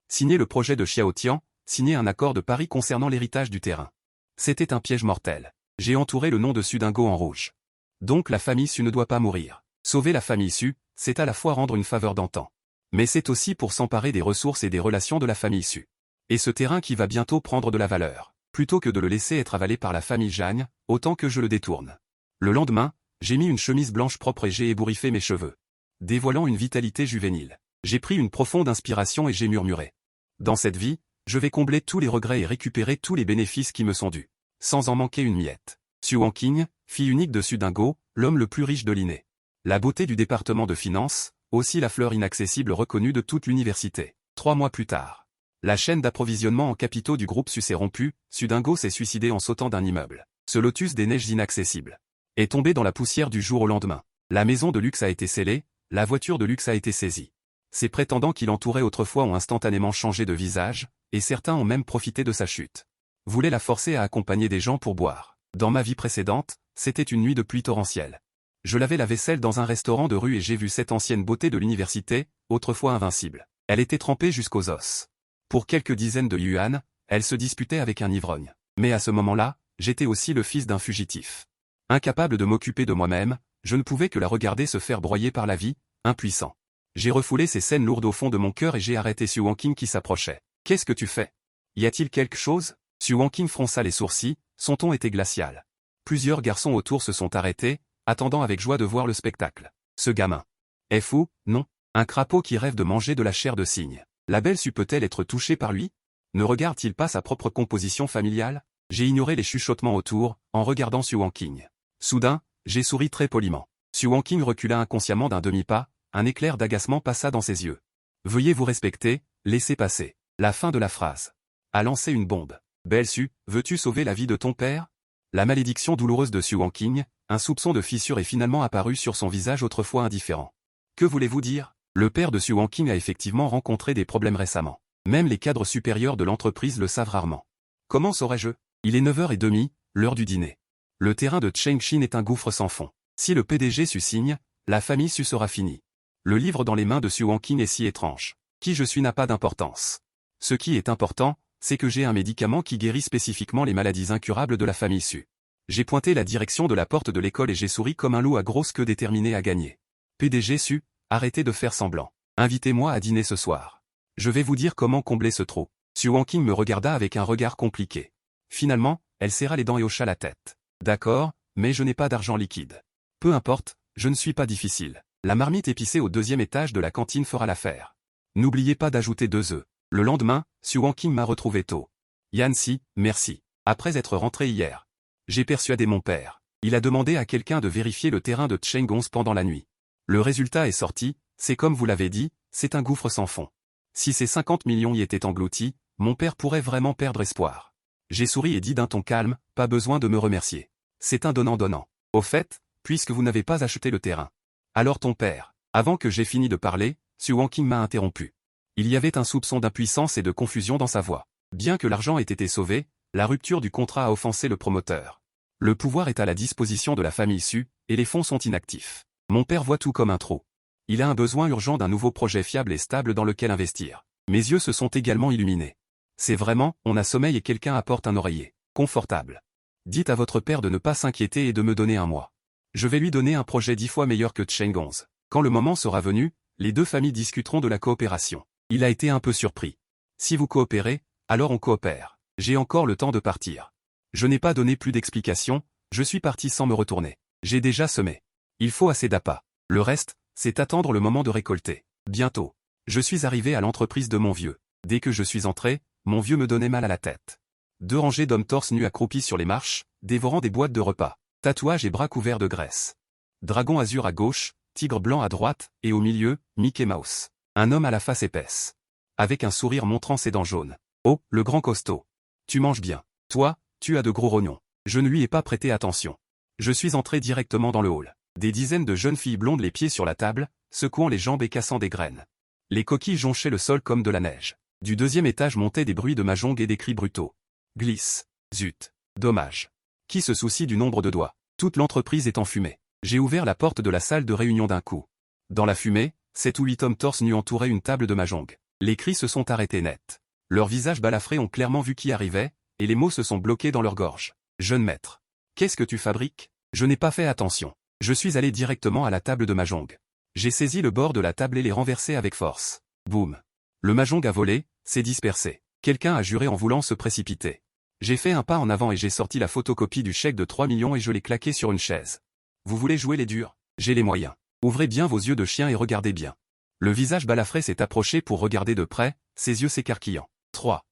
Signer le projet de Xiao Tian, signer un accord de Paris concernant l'héritage du terrain. C'était un piège mortel. J'ai entouré le nom de Sudingo en rouge. Donc la famille Su ne doit pas mourir. Sauver la famille Su, c'est à la fois rendre une faveur d'antan. Mais c'est aussi pour s'emparer des ressources et des relations de la famille Su. Et ce terrain qui va bientôt prendre de la valeur. Plutôt que de le laisser être avalé par la famille Jagne, autant que je le détourne. Le lendemain, j'ai mis une chemise blanche propre et j'ai ébouriffé mes cheveux, dévoilant une vitalité juvénile. J'ai pris une profonde inspiration et j'ai murmuré. Dans cette vie, je vais combler tous les regrets et récupérer tous les bénéfices qui me sont dus, sans en manquer une miette. Su Wanqing, fille unique de Sudingo, l'homme le plus riche de l'INE. La beauté du département de finances, aussi la fleur inaccessible reconnue de toute l'université. 3 mois plus tard. La chaîne d'approvisionnement en capitaux du groupe Su s'est rompue, Sudingo s'est suicidé en sautant d'un immeuble. Ce lotus des neiges inaccessibles est tombé dans la poussière du jour au lendemain. La maison de luxe a été scellée, la voiture de luxe a été saisie. Ses prétendants qui l'entouraient autrefois ont instantanément changé de visage, et certains ont même profité de sa chute. Voulaient la forcer à accompagner des gens pour boire. Dans ma vie précédente, c'était une nuit de pluie torrentielle. Je lavais la vaisselle dans un restaurant de rue et j'ai vu cette ancienne beauté de l'université, autrefois invincible. Elle était trempée jusqu'aux os. Pour quelques dizaines de yuan, elle se disputait avec un ivrogne. Mais à ce moment-là, j'étais aussi le fils d'un fugitif. Incapable de m'occuper de moi-même, je ne pouvais que la regarder se faire broyer par la vie, impuissant. J'ai refoulé ces scènes lourdes au fond de mon cœur et j'ai arrêté Su Wanqing qui s'approchait. « Qu'est-ce que tu fais? Y a-t-il quelque chose ?» Su Wanqing fronça les sourcils, son ton était glacial. Plusieurs garçons autour se sont arrêtés, attendant avec joie de voir le spectacle. Ce gamin est fou, non? Un crapaud qui rêve de manger de la chair de cygne. La belle Su peut-elle être touchée par lui? Ne regarde-t-il pas sa propre composition familiale? J'ai ignoré les chuchotements autour, en regardant Su Wanqing. Soudain, j'ai souri très poliment. Su Wanqing recula inconsciemment d'un demi-pas, un éclair d'agacement passa dans ses yeux. Veuillez vous respecter, laissez passer. La fin de la phrase. A lancé une bombe. Belle Su, veux-tu sauver la vie de ton père? La malédiction douloureuse de Su Wanking, un soupçon de fissure est finalement apparu sur son visage autrefois indifférent. Que voulez-vous dire? Le père de Su Wanking a effectivement rencontré des problèmes récemment. Même les cadres supérieurs de l'entreprise le savent rarement. Comment saurais-je? Il est 9h30, l'heure du dîner. Le terrain de Chengxin est un gouffre sans fond. Si le PDG Su signe, la famille Su sera finie. Le livre dans les mains de Su Wanking est si étrange. Qui je suis n'a pas d'importance. Ce qui est important, c'est que j'ai un médicament qui guérit spécifiquement les maladies incurables de la famille Su. J'ai pointé la direction de la porte de l'école et j'ai souri comme un loup à grosse queue déterminé à gagner. PDG Su, arrêtez de faire semblant. Invitez-moi à dîner ce soir. Je vais vous dire comment combler ce trou. Su Wanking me regarda avec un regard compliqué. Finalement, elle serra les dents et hocha la tête. D'accord, mais je n'ai pas d'argent liquide. Peu importe, je ne suis pas difficile. La marmite épicée au 2e étage de la cantine fera l'affaire. N'oubliez pas d'ajouter 2 œufs. Le lendemain, Su Wanking m'a retrouvé tôt. Yancy, merci. Après être rentré hier. J'ai persuadé mon père. Il a demandé à quelqu'un de vérifier le terrain de Chengons pendant la nuit. Le résultat est sorti, c'est comme vous l'avez dit, c'est un gouffre sans fond. Si ces 50 millions y étaient engloutis, mon père pourrait vraiment perdre espoir. J'ai souri et dit d'un ton calme, pas besoin de me remercier. C'est un donnant-donnant. Au fait, puisque vous n'avez pas acheté le terrain. Alors ton père. Avant que j'aie fini de parler, Su Wanking m'a interrompu. Il y avait un soupçon d'impuissance et de confusion dans sa voix. Bien que l'argent ait été sauvé, la rupture du contrat a offensé le promoteur. Le pouvoir est à la disposition de la famille Su, et les fonds sont inactifs. Mon père voit tout comme un trou. Il a un besoin urgent d'un nouveau projet fiable et stable dans lequel investir. Mes yeux se sont également illuminés. C'est vraiment, on a sommeil et quelqu'un apporte un oreiller. Confortable. Dites à votre père de ne pas s'inquiéter et de me donner un mois. Je vais lui donner un projet 10 fois meilleur que Chengons. Quand le moment sera venu, les deux familles discuteront de la coopération. Il a été un peu surpris. Si vous coopérez, alors on coopère. J'ai encore le temps de partir. Je n'ai pas donné plus d'explications, je suis parti sans me retourner. J'ai déjà semé. Il faut assez d'appât. Le reste, c'est attendre le moment de récolter. Bientôt. Je suis arrivé à l'entreprise de mon vieux. Dès que je suis entré, mon vieux me donnait mal à la tête. 2 rangées d'hommes torse nus accroupis sur les marches, dévorant des boîtes de repas. Tatouages et bras couverts de graisse. Dragon azur à gauche, tigre blanc à droite, et au milieu, Mickey Mouse. Un homme à la face épaisse. Avec un sourire montrant ses dents jaunes. Oh, le grand costaud. Tu manges bien. Toi, tu as de gros rognons. Je ne lui ai pas prêté attention. Je suis entré directement dans le hall. Des dizaines de jeunes filles blondes les pieds sur la table, secouant les jambes et cassant des graines. Les coquilles jonchaient le sol comme de la neige. Du 2e étage montaient des bruits de mahjong et des cris brutaux. Glisse. Zut. Dommage. Qui se soucie du nombre de doigts? Toute l'entreprise est en fumée. J'ai ouvert la porte de la salle de réunion d'un coup. Dans la fumée, 7 ou 8 hommes torse nus entouraient une table de mahjong. Les cris se sont arrêtés net. Leurs visages balafrés ont clairement vu qui arrivait, et les mots se sont bloqués dans leur gorge. Jeune maître. Qu'est-ce que tu fabriques? Je n'ai pas fait attention. Je suis allé directement à la table de mahjong. J'ai saisi le bord de la table et l'ai renversé avec force. Boum. Le mahjong a volé, s'est dispersé. Quelqu'un a juré en voulant se précipiter. J'ai fait un pas en avant et j'ai sorti la photocopie du chèque de 3 millions et je l'ai claqué sur une chaise. Vous voulez jouer les durs? J'ai les moyens. Ouvrez bien vos yeux de chien et regardez bien. Le visage balafré s'est approché pour regarder de près, ses yeux s'écarquillant. 3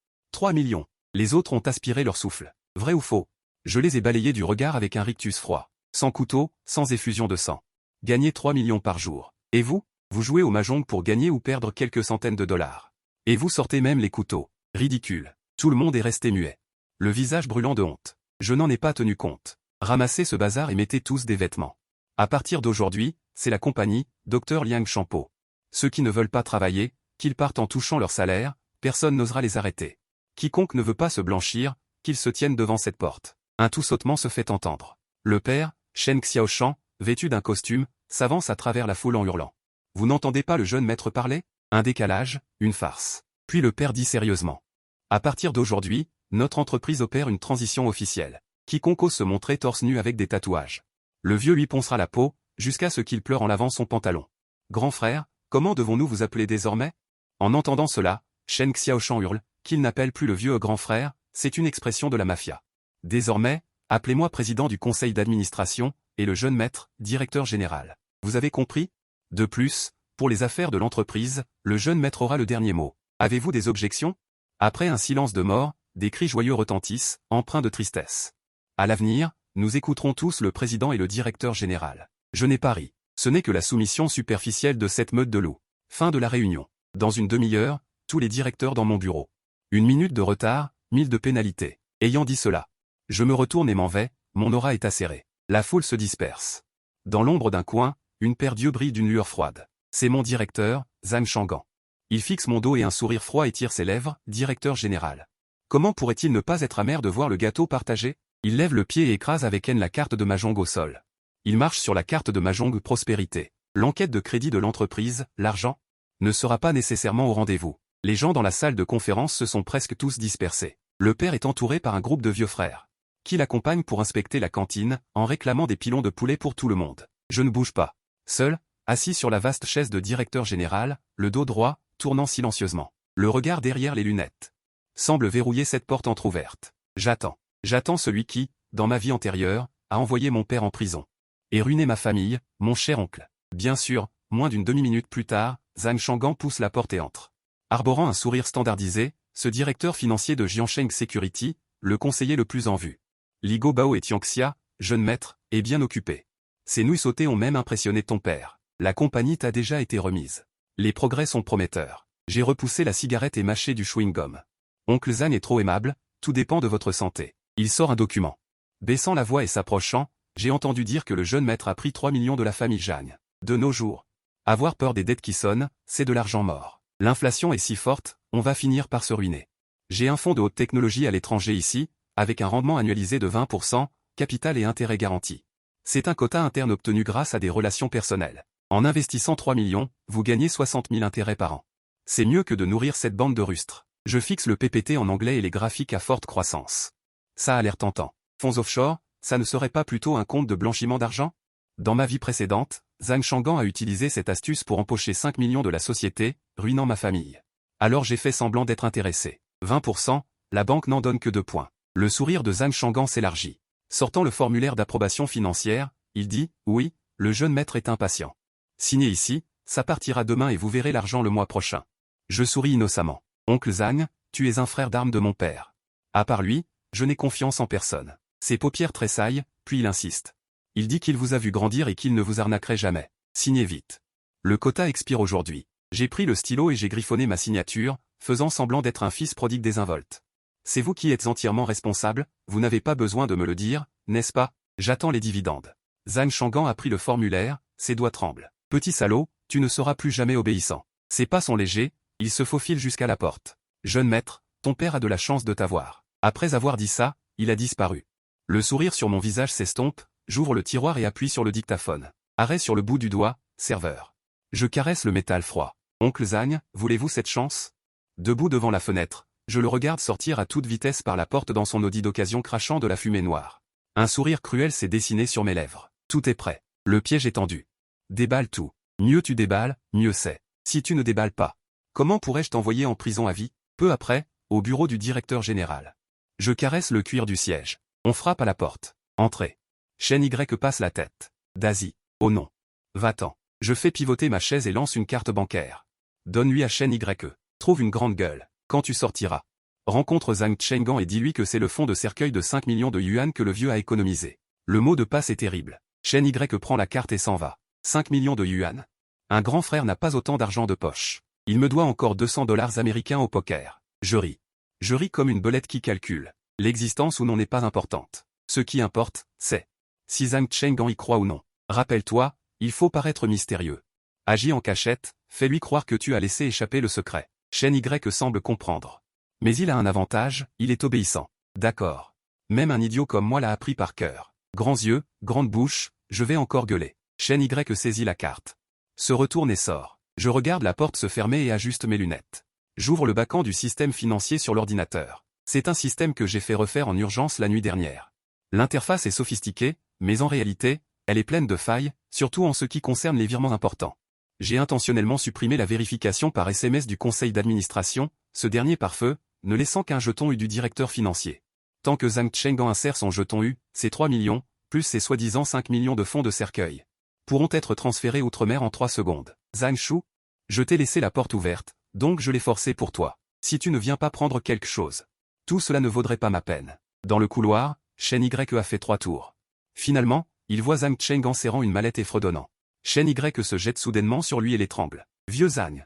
millions. Les autres ont aspiré leur souffle. Vrai ou faux? Je les ai balayés du regard avec un rictus froid. Sans couteau, sans effusion de sang. Gagner 3 millions par jour. Et vous? Vous jouez au mahjong pour gagner ou perdre quelques centaines de dollars. Et vous sortez même les couteaux. Ridicule. Tout le monde est resté muet. Le visage brûlant de honte. Je n'en ai pas tenu compte. Ramassez ce bazar et mettez tous des vêtements. À partir d'aujourd'hui, c'est la compagnie, Dr Liang Champo. Ceux qui ne veulent pas travailler, qu'ils partent en touchant leur salaire, personne n'osera les arrêter. Quiconque ne veut pas se blanchir, qu'il se tienne devant cette porte. Un tout sautement se fait entendre. Le père, Shen Xiaoshan, vêtu d'un costume, s'avance à travers la foule en hurlant. Vous n'entendez pas le jeune maître parler? Un décalage, une farce. Puis le père dit sérieusement. À partir d'aujourd'hui, notre entreprise opère une transition officielle. Quiconque ose se montrer torse nu avec des tatouages. Le vieux lui poncera la peau, jusqu'à ce qu'il pleure en lavant son pantalon. Grand frère, comment devons-nous vous appeler désormais? En entendant cela, Shen Xiaoshan hurle, qu'il n'appelle plus le vieux grand frère, c'est une expression de la mafia. Désormais, appelez-moi président du conseil d'administration, et le jeune maître, directeur général. Vous avez compris? De plus, pour les affaires de l'entreprise, le jeune maître aura le dernier mot. Avez-vous des objections? Après un silence de mort, des cris joyeux retentissent, empreints de tristesse. À l'avenir, nous écouterons tous le président et le directeur général. Je n'ai pas ri. Ce n'est que la soumission superficielle de cette meute de loups. Fin de la réunion. Dans une demi-heure, tous les directeurs dans mon bureau. 1 minute de retard, 1000 de pénalité. Ayant dit cela, je me retourne et m'en vais, mon aura est acérée. La foule se disperse. Dans l'ombre d'un coin, une paire d'yeux brille d'une lueur froide. C'est mon directeur, Zhang Shangan. Il fixe mon dos et un sourire froid étire ses lèvres, directeur général. Comment pourrait-il ne pas être amer de voir le gâteau partagé? Il lève le pied et écrase avec haine la carte de Mahjong au sol. Il marche sur la carte de Mahjong Prospérité. L'enquête de crédit de l'entreprise, l'argent, ne sera pas nécessairement au rendez-vous. Les gens dans la salle de conférence se sont presque tous dispersés. Le père est entouré par un groupe de vieux frères, qui l'accompagnent pour inspecter la cantine, en réclamant des pilons de poulet pour tout le monde. Je ne bouge pas. Seul, assis sur la vaste chaise de directeur général, le dos droit, tournant silencieusement. Le regard derrière les lunettes. Semble verrouiller cette porte entr'ouverte. J'attends. J'attends celui qui, dans ma vie antérieure, a envoyé mon père en prison. Et ruiné ma famille, mon cher oncle. Bien sûr, moins d'une demi-minute plus tard, Zhang Shangan pousse la porte et entre. Arborant un sourire standardisé, ce directeur financier de Jiansheng Security, le conseiller le plus en vue. Li Gobao et Tianxia, jeune maître, est bien occupé. Ces nouilles sautées ont même impressionné ton père. La compagnie t'a déjà été remise. Les progrès sont prometteurs. J'ai repoussé la cigarette et mâché du chewing-gum. Oncle Zhang est trop aimable, tout dépend de votre santé. Il sort un document. Baissant la voix et s'approchant, j'ai entendu dire que le jeune maître a pris 3 millions de la famille Zhang. De nos jours, avoir peur des dettes qui sonnent, c'est de l'argent mort. L'inflation est si forte, on va finir par se ruiner. J'ai un fonds de haute technologie à l'étranger ici, avec un rendement annualisé de 20%, capital et intérêt garanti. C'est un quota interne obtenu grâce à des relations personnelles. En investissant 3 millions, vous gagnez 60 000 intérêts par an. C'est mieux que de nourrir cette bande de rustres. Je fixe le PPT en anglais et les graphiques à forte croissance. Ça a l'air tentant. Fonds offshore, ça ne serait pas plutôt un compte de blanchiment d'argent? Dans ma vie précédente, Zhang Shangan a utilisé cette astuce pour empocher 5 millions de la société, ruinant ma famille. Alors j'ai fait semblant d'être intéressé. 20%, la banque n'en donne que 2 points. Le sourire de Zhang Shangan s'élargit. Sortant le formulaire d'approbation financière, il dit « Oui, le jeune maître est impatient. Signez ici, ça partira demain et vous verrez l'argent le mois prochain. » Je souris innocemment. Oncle Zhang, tu es un frère d'armes de mon père. À part lui, je n'ai confiance en personne. Ses paupières tressaillent, puis il insiste. Il dit qu'il vous a vu grandir et qu'il ne vous arnaquerait jamais. Signez vite. Le quota expire aujourd'hui. J'ai pris le stylo et j'ai griffonné ma signature, faisant semblant d'être un fils prodigue désinvolte. C'est vous qui êtes entièrement responsable, vous n'avez pas besoin de me le dire, n'est-ce pas? J'attends les dividendes. Zhang Shangan a pris le formulaire, ses doigts tremblent. Petit salaud, tu ne seras plus jamais obéissant. Ses pas sont légers, il se faufile jusqu'à la porte. Jeune maître, ton père a de la chance de t'avoir. Après avoir dit ça, il a disparu. Le sourire sur mon visage s'estompe, j'ouvre le tiroir et appuie sur le dictaphone. Arrêt sur le bout du doigt, serveur. Je caresse le métal froid. Oncle Zhang, voulez-vous cette chance? Debout devant la fenêtre, je le regarde sortir à toute vitesse par la porte dans son Audi d'occasion crachant de la fumée noire. Un sourire cruel s'est dessiné sur mes lèvres. Tout est prêt. Le piège est tendu. Déballe tout. Mieux tu déballes, mieux c'est. Si tu ne déballes pas, comment pourrais-je t'envoyer en prison à vie? Peu après, au bureau du directeur général. Je caresse le cuir du siège. On frappe à la porte. Entrez. Shen Y passe la tête. Daisy. Oh non. Va-t'en. Je fais pivoter ma chaise et lance une carte bancaire. Donne-lui à Shen Y. Trouve une grande gueule. Quand tu sortiras. Rencontre Zhang Chenggan et dis-lui que c'est le fonds de cercueil de 5 millions de yuan que le vieux a économisé. Le mot de passe est terrible. Shen Y prend la carte et s'en va. 5 millions de yuan. Un grand frère n'a pas autant d'argent de poche. Il me doit encore 200 dollars américains au poker. Je ris. Je ris comme une belette qui calcule. L'existence ou non n'est pas importante. Ce qui importe, c'est si Zhang Chenggan y croit ou non. Rappelle-toi, il faut paraître mystérieux. Agis en cachette, fais-lui croire que tu as laissé échapper le secret. Shen Y semble comprendre. Mais il a un avantage, il est obéissant. D'accord. Même un idiot comme moi l'a appris par cœur. Grands yeux, grande bouche, je vais encore gueuler. Shen Y saisit la carte. Se retourne et sort. Je regarde la porte se fermer et ajuste mes lunettes. J'ouvre le bacan du système financier sur l'ordinateur. C'est un système que j'ai fait refaire en urgence la nuit dernière. L'interface est sophistiquée, mais en réalité, elle est pleine de failles, surtout en ce qui concerne les virements importants. J'ai intentionnellement supprimé la vérification par SMS du conseil d'administration, ce dernier par feu, ne laissant qu'un jeton U du directeur financier. Tant que Zhang Chenggan insère son jeton U, ses 3 millions, plus ses soi-disant 5 millions de fonds de cercueil, pourront être transférés outre-mer en 3 secondes. Zhang Shu, je t'ai laissé la porte ouverte, donc je l'ai forcé pour toi. Si tu ne viens pas prendre quelque chose, tout cela ne vaudrait pas ma peine. Dans le couloir, Shen Y a fait 3 tours. Finalement, il voit Zhang Chenggan serrant une mallette et fredonnant. Shen Y se jette soudainement sur lui et l'étrangle. Vieux Zhang.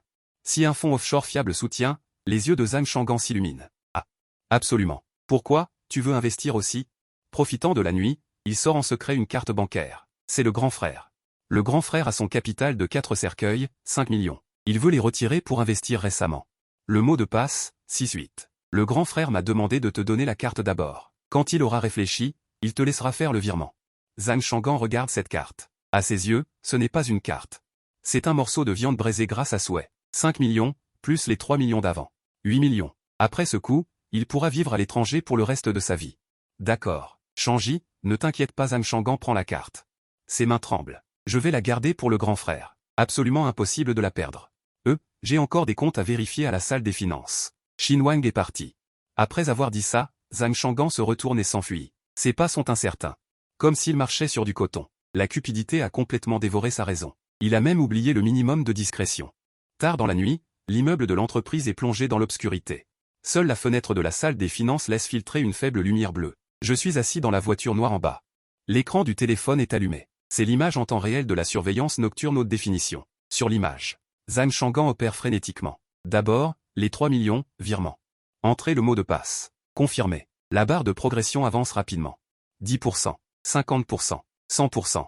Si un fonds offshore fiable soutient, les yeux de Zhang Shangan s'illuminent. Ah, absolument. Pourquoi, tu veux investir aussi? Profitant de la nuit, il sort en secret une carte bancaire. C'est le grand frère. Le grand frère a son capital de 4 cercueils, 5 millions. Il veut les retirer pour investir récemment. Le mot de passe, 6-8. Le grand frère m'a demandé de te donner la carte d'abord. Quand il aura réfléchi, il te laissera faire le virement. Zhang Shangan regarde cette carte. À ses yeux, ce n'est pas une carte. C'est un morceau de viande braisée grâce à souhait. 5 millions, plus les 3 millions d'avant. 8 millions. Après ce coup, il pourra vivre à l'étranger pour le reste de sa vie. D'accord. Shanji, ne t'inquiète pas, Zhang Shangan prend la carte. Ses mains tremblent. Je vais la garder pour le grand frère. Absolument impossible de la perdre. J'ai encore des comptes à vérifier à la salle des finances. Xin Wang est parti. Après avoir dit ça, Zhang Shangan se retourne et s'enfuit. Ses pas sont incertains. Comme s'il marchait sur du coton. La cupidité a complètement dévoré sa raison. Il a même oublié le minimum de discrétion. Tard dans la nuit, l'immeuble de l'entreprise est plongé dans l'obscurité. Seule la fenêtre de la salle des finances laisse filtrer une faible lumière bleue. Je suis assis dans la voiture noire en bas. L'écran du téléphone est allumé. C'est l'image en temps réel de la surveillance nocturne haute définition. Sur l'image, Zhang Shangan opère frénétiquement. D'abord, les 3 millions, virement. Entrez le mot de passe. Confirmé. La barre de progression avance rapidement. 10%, 50%, 100%.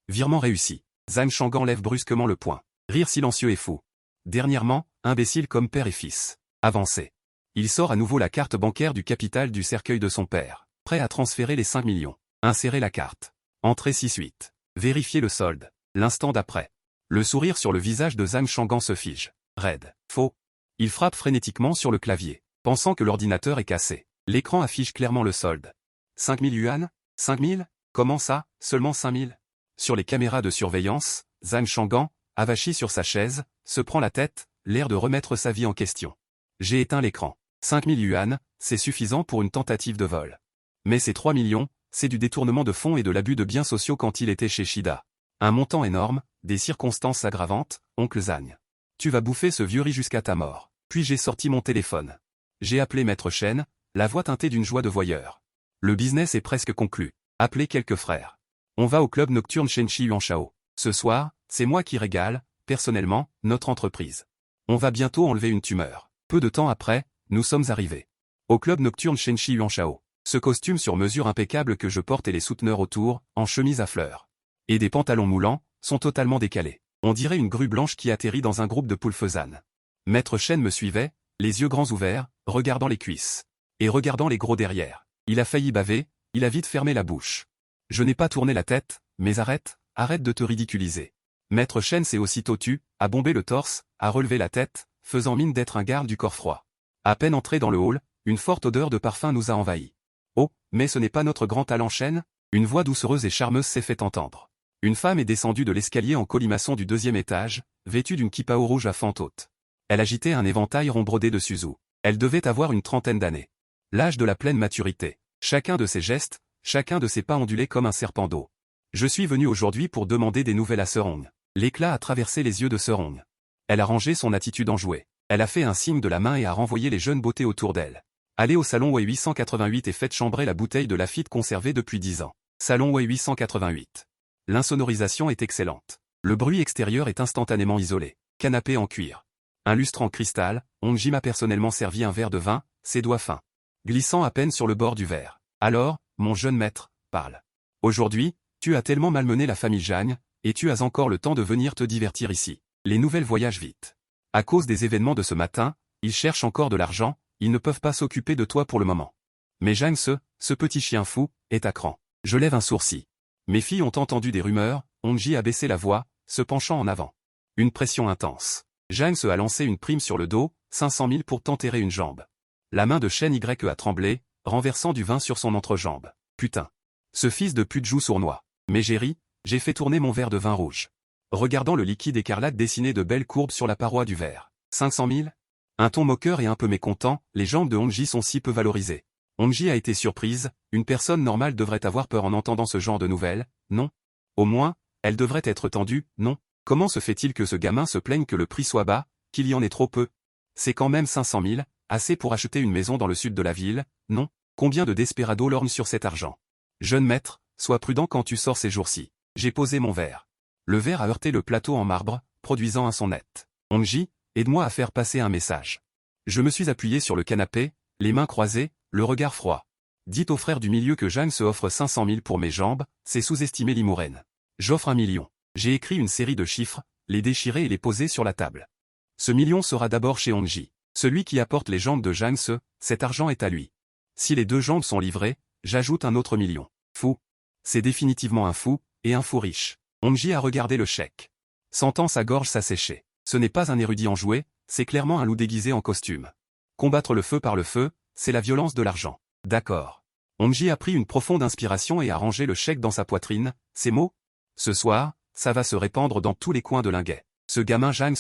Virement réussi. Zhang Shangan lève brusquement le poing. Rire silencieux et fou. Dernièrement, imbécile comme père et fils. Avancé. Il sort à nouveau la carte bancaire du capital du cercueil de son père. Prêt à transférer les 5 millions. Insérez la carte. Entrée 6-8. Vérifiez le solde. L'instant d'après. Le sourire sur le visage de Zhang Shangan se fige. Raide. Faux. Il frappe frénétiquement sur le clavier, pensant que l'ordinateur est cassé. L'écran affiche clairement le solde. 5 000 yuan? 5 000? Comment ça, seulement 5 000? Sur les caméras de surveillance, Zhang Shangan, avachi sur sa chaise, se prend la tête, l'air de remettre sa vie en question. J'ai éteint l'écran. 5 000 yuan, c'est suffisant pour une tentative de vol. Mais ces 3 millions, c'est du détournement de fonds et de l'abus de biens sociaux quand il était chez Shida. Un montant énorme, des circonstances aggravantes, oncle Zhang. Tu vas bouffer ce vieux riz jusqu'à ta mort. Puis j'ai sorti mon téléphone. J'ai appelé Maître Chen, la voix teintée d'une joie de voyeur. Le business est presque conclu. Appelez quelques frères. On va au club nocturne Shenchi Yuanshao. Ce soir, c'est moi qui régale, personnellement, notre entreprise. On va bientôt enlever une tumeur. Peu de temps après, nous sommes arrivés. Au club nocturne Shenchi Yuanshao. Ce costume sur mesure impeccable que je porte et les souteneurs autour, en chemise à fleurs. Et des pantalons moulants, sont totalement décalés. On dirait une grue blanche qui atterrit dans un groupe de poules faisanes. Maître Chen me suivait, les yeux grands ouverts, regardant les cuisses. Et regardant les gros derrière. Il a failli baver, il a vite fermé la bouche. Je n'ai pas tourné la tête, mais arrête de te ridiculiser. Maître Chen s'est aussitôt tu, a bombé le torse, a relevé la tête, faisant mine d'être un garde du corps froid. À peine entré dans le hall, une forte odeur de parfum nous a envahis. Oh, mais ce n'est pas notre grand talent Chen? Une voix doucereuse et charmeuse s'est fait entendre. Une femme est descendue de l'escalier en colimaçon du 2e étage, vêtue d'une kipao rouge à fente haute. Elle agitait un éventail rond brodé de Suzu. Elle devait avoir une trentaine d'années. L'âge de la pleine maturité. Chacun de ses gestes, chacun de ses pas ondulait comme un serpent d'eau. Je suis venu aujourd'hui pour demander des nouvelles à Serong. L'éclat a traversé les yeux de Serong. Elle a rangé son attitude enjouée. Elle a fait un signe de la main et a renvoyé les jeunes beautés autour d'elle. Allez au salon Wei 888 et faites chambrer la bouteille de Lafite conservée depuis 10 ans. Salon Wei 888. L'insonorisation est excellente. Le bruit extérieur est instantanément isolé. Canapé en cuir. Un lustre en cristal, Hongji m'a personnellement servi un verre de vin, ses doigts fins. Glissant à peine sur le bord du verre. Alors, mon jeune maître, parle. Aujourd'hui, tu as tellement malmené la famille Zhang, et tu as encore le temps de venir te divertir ici. Les nouvelles voyagent vite. À cause des événements de ce matin, ils cherchent encore de l'argent, ils ne peuvent pas s'occuper de toi pour le moment. Mais Zhang ce petit chien fou, est à cran. Je lève un sourcil. Mes filles ont entendu des rumeurs, Hongji a baissé la voix, se penchant en avant. Une pression intense. Zhang a lancé une prime sur le dos, 500 000 pour t'enterrer une jambe. La main de Shen Y a tremblé, renversant du vin sur son entrejambe. Putain. Ce fils de pute joue sournois. Mais j'ai ri, j'ai fait tourner mon verre de vin rouge. Regardant le liquide écarlate dessiner de belles courbes sur la paroi du verre. 500 000? Un ton moqueur et un peu mécontent, les jambes de Hongji sont si peu valorisées. Hongji a été surprise, une personne normale devrait avoir peur en entendant ce genre de nouvelles, non? Au moins, elle devrait être tendue, non? Comment se fait-il que ce gamin se plaigne que le prix soit bas, qu'il y en ait trop peu? C'est quand même 500 000, assez pour acheter une maison dans le sud de la ville, non? Combien de desperados lorgnent sur cet argent? Jeune maître, sois prudent quand tu sors ces jours-ci. J'ai posé mon verre. Le verre a heurté le plateau en marbre, produisant un son net. Hongji, aide-moi à faire passer un message. Je me suis appuyé sur le canapé, les mains croisées, le regard froid. Dites au frère du milieu que Jeanne se offre 500 000 pour mes jambes, c'est sous-estimer Limouraine. J'offre 1 million. J'ai écrit une série de chiffres, les déchirer et les poser sur la table. Ce million sera d'abord chez Hongji. Celui qui apporte les jambes de Jeanne, cet argent est à lui. Si les 2 jambes sont livrées, j'ajoute un autre million. Fou. C'est définitivement un fou, et un fou riche. Hongji a regardé le chèque. Sentant sa gorge s'assécher. Ce n'est pas un érudit enjoué, c'est clairement un loup déguisé en costume. Combattre le feu par le feu, c'est la violence de l'argent. D'accord. Hongji a pris une profonde inspiration et a rangé le chèque dans sa poitrine, ces mots. Ce soir, ça va se répandre dans tous les coins de Linguet. Ce gamin Jeanne,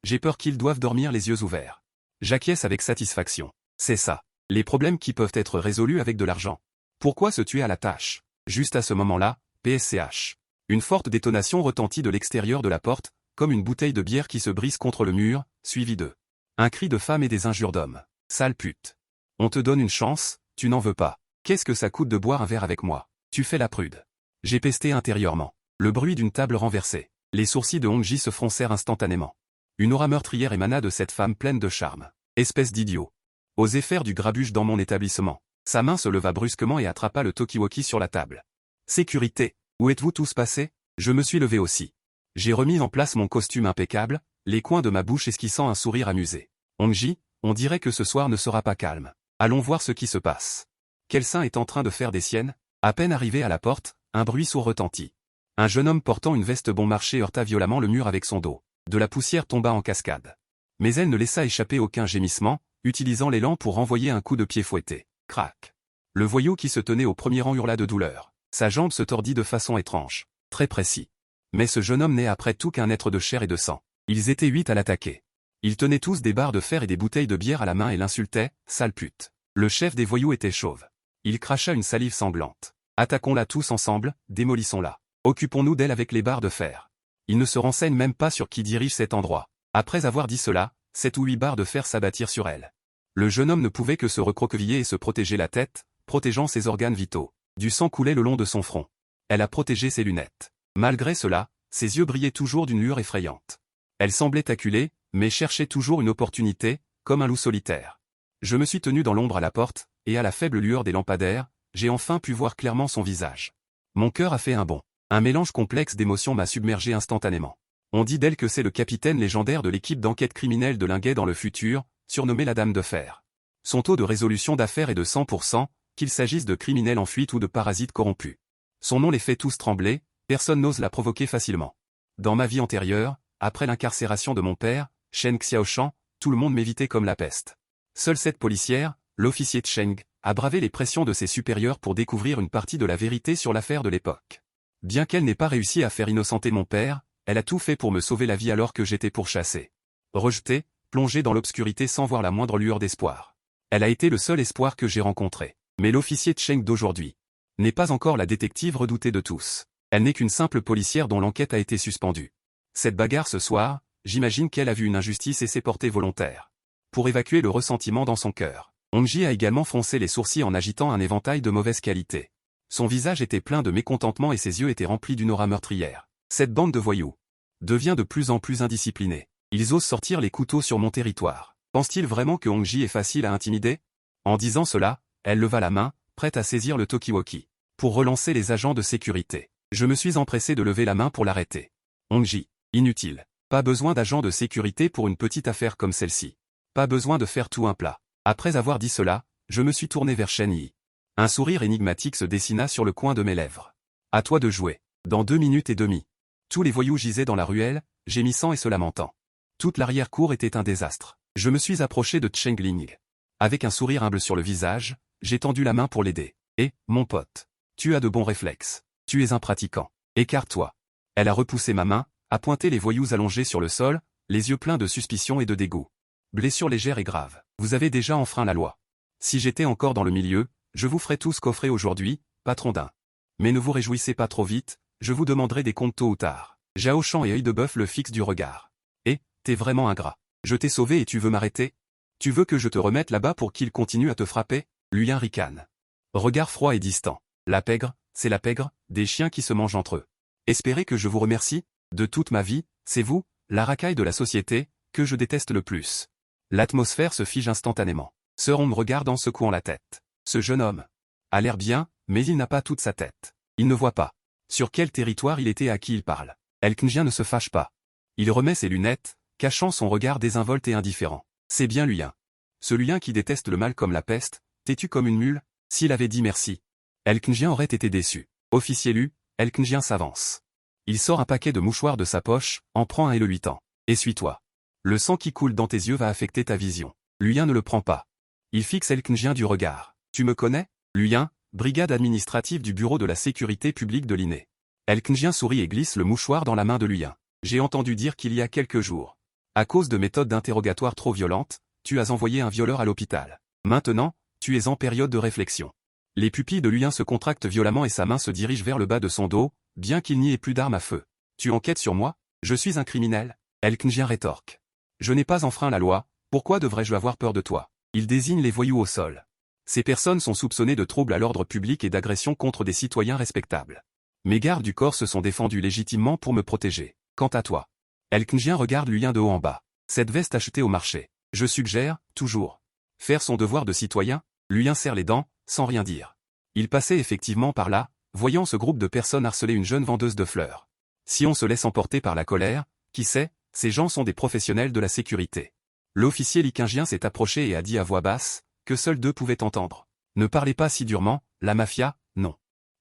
j'ai peur qu'ils doivent dormir les yeux ouverts. J'acquiesce avec satisfaction. C'est ça. Les problèmes qui peuvent être résolus avec de l'argent. Pourquoi se tuer à la tâche? Juste à ce moment-là, PSCH. Une forte détonation retentit de l'extérieur de la porte, comme une bouteille de bière qui se brise contre le mur, suivi de un cri de femme et des injures d'homme. Sale pute. On te donne une chance, tu n'en veux pas. Qu'est-ce que ça coûte de boire un verre avec moi? Tu fais la prude. J'ai pesté intérieurement. Le bruit d'une table renversée. Les sourcils de Hongji se froncèrent instantanément. Une aura meurtrière émana de cette femme pleine de charme. Espèce d'idiot. Osez faire du grabuge dans mon établissement. Sa main se leva brusquement et attrapa le talkie-walkie sur la table. Sécurité. Où êtes-vous tous passés? Je me suis levé aussi. J'ai remis en place mon costume impeccable, les coins de ma bouche esquissant un sourire amusé. Hongji, on dirait que ce soir ne sera pas calme. Allons voir ce qui se passe. Quel saint est en train de faire des siennes? À peine arrivé à la porte, un bruit sourd retentit. Un jeune homme portant une veste bon marché heurta violemment le mur avec son dos. De la poussière tomba en cascade. Mais elle ne laissa échapper aucun gémissement, utilisant l'élan pour renvoyer un coup de pied fouetté. Crac. Le voyou qui se tenait au premier rang hurla de douleur. Sa jambe se tordit de façon étrange. Très précis. Mais ce jeune homme n'est après tout qu'un être de chair et de sang. Ils étaient 8 à l'attaquer. Ils tenaient tous des barres de fer et des bouteilles de bière à la main et l'insultaient, sale pute. Le chef des voyous était chauve. Il cracha une salive sanglante. Attaquons-la tous ensemble, démolissons-la. Occupons-nous d'elle avec les barres de fer. Il ne se renseigne même pas sur qui dirige cet endroit. Après avoir dit cela, 7 ou 8 barres de fer s'abattirent sur elle. Le jeune homme ne pouvait que se recroqueviller et se protéger la tête, protégeant ses organes vitaux. Du sang coulait le long de son front. Elle a protégé ses lunettes. Malgré cela, ses yeux brillaient toujours d'une lueur effrayante. Elle semblait acculée, mais cherchait toujours une opportunité, comme un loup solitaire. Je me suis tenu dans l'ombre à la porte, et à la faible lueur des lampadaires, j'ai enfin pu voir clairement son visage. Mon cœur a fait un bond. Un mélange complexe d'émotions m'a submergé instantanément. On dit d'elle que c'est le capitaine légendaire de l'équipe d'enquête criminelle de Linguet dans le futur, surnommée la Dame de Fer. Son taux de résolution d'affaires est de 100%, qu'il s'agisse de criminels en fuite ou de parasites corrompus. Son nom les fait tous trembler, personne n'ose la provoquer facilement. Dans ma vie antérieure, après l'incarcération de mon père, Cheng Xiaoshan, tout le monde m'évitait comme la peste. Seule cette policière, l'officier Cheng, a bravé les pressions de ses supérieurs pour découvrir une partie de la vérité sur l'affaire de l'époque. Bien qu'elle n'ait pas réussi à faire innocenter mon père, elle a tout fait pour me sauver la vie alors que j'étais pourchassé. Rejeté, plongé dans l'obscurité sans voir la moindre lueur d'espoir. Elle a été le seul espoir que j'ai rencontré. Mais l'officier Cheng d'aujourd'hui n'est pas encore la détective redoutée de tous. Elle n'est qu'une simple policière dont l'enquête a été suspendue. Cette bagarre ce soir, j'imagine qu'elle a vu une injustice et s'est portée volontaire. Pour évacuer le ressentiment dans son cœur, Hongji a également froncé les sourcils en agitant un éventail de mauvaise qualité. Son visage était plein de mécontentement et ses yeux étaient remplis d'une aura meurtrière. Cette bande de voyous devient de plus en plus indisciplinée. Ils osent sortir les couteaux sur mon territoire. Pense-t-il vraiment que Hongji est facile à intimider? En disant cela, elle leva la main, prête à saisir le talkie-walkie. Pour relancer les agents de sécurité, je me suis empressé de lever la main pour l'arrêter. Hongji, inutile. Pas besoin d'agents de sécurité pour une petite affaire comme celle-ci. Pas besoin de faire tout un plat. Après avoir dit cela, je me suis tourné vers Shen Yi. Un sourire énigmatique se dessina sur le coin de mes lèvres. À toi de jouer. Dans 2 minutes et demie. Tous les voyous gisaient dans la ruelle, gémissant et se lamentant. Toute l'arrière-cour était un désastre. Je me suis approché de Cheng Ling. Avec un sourire humble sur le visage, j'ai tendu la main pour l'aider. Et, mon pote, tu as de bons réflexes. Tu es un pratiquant. Écarte-toi. Elle a repoussé ma main, a pointé les voyous allongés sur le sol, les yeux pleins de suspicion et de dégoût. Blessure légère et grave. Vous avez déjà enfreint la loi. Si j'étais encore dans le milieu, je vous ferais tous coffrer aujourd'hui, patron d'un. Mais ne vous réjouissez pas trop vite, je vous demanderai des comptes tôt ou tard. Zhao Shan et œil de bœuf le fixent du regard. Et, t'es vraiment ingrat. Je t'ai sauvé et tu veux m'arrêter? Tu veux que je te remette là-bas pour qu'il continue à te frapper? Lui ricane. Regard froid et distant. La pègre, c'est la pègre, des chiens qui se mangent entre eux. Espérez que je vous remercie, de toute ma vie, c'est vous, la racaille de la société, que je déteste le plus. L'atmosphère se fige instantanément. Sœur, on me regarde en secouant la tête. Ce jeune homme a l'air bien, mais il n'a pas toute sa tête. Il ne voit pas sur quel territoire il était et à qui il parle. Elknjien ne se fâche pas. Il remet ses lunettes, cachant son regard désinvolte et indifférent. C'est bien Luyen. Ce Luyen qui déteste le mal comme la peste, têtu comme une mule. S'il avait dit merci, Elknjien aurait été déçu. Officier lu, Elknjien s'avance. Il sort un paquet de mouchoirs de sa poche, en prend un et le lui tend. Essuie-toi. Le sang qui coule dans tes yeux va affecter ta vision. Luyen ne le prend pas. Il fixe Elknjien du regard. Tu me connais? Luyen, brigade administrative du bureau de la sécurité publique de l'INE. Elknjien sourit et glisse le mouchoir dans la main de Luyen. J'ai entendu dire qu'il y a quelques jours, à cause de méthodes d'interrogatoire trop violentes, tu as envoyé un violeur à l'hôpital. Maintenant, tu es en période de réflexion. Les pupilles de Luyen se contractent violemment et sa main se dirige vers le bas de son dos, bien qu'il n'y ait plus d'armes à feu. Tu enquêtes sur moi? Je suis un criminel? Elknjien rétorque. Je n'ai pas enfreint la loi, pourquoi devrais-je avoir peur de toi? Il désigne les voyous au sol. Ces personnes sont soupçonnées de troubles à l'ordre public et d'agression contre des citoyens respectables. Mes gardes du corps se sont défendus légitimement pour me protéger. Quant à toi, Elknjien regarde Luyen de haut en bas. Cette veste achetée au marché. Je suggère, toujours, faire son devoir de citoyen. Luyen serre les dents, sans rien dire. Il passait effectivement par là, voyant ce groupe de personnes harceler une jeune vendeuse de fleurs. Si on se laisse emporter par la colère, qui sait, ces gens sont des professionnels de la sécurité. L'officier Likingien s'est approché et a dit à voix basse, que seuls deux pouvaient entendre. Ne parlez pas si durement, la mafia, non.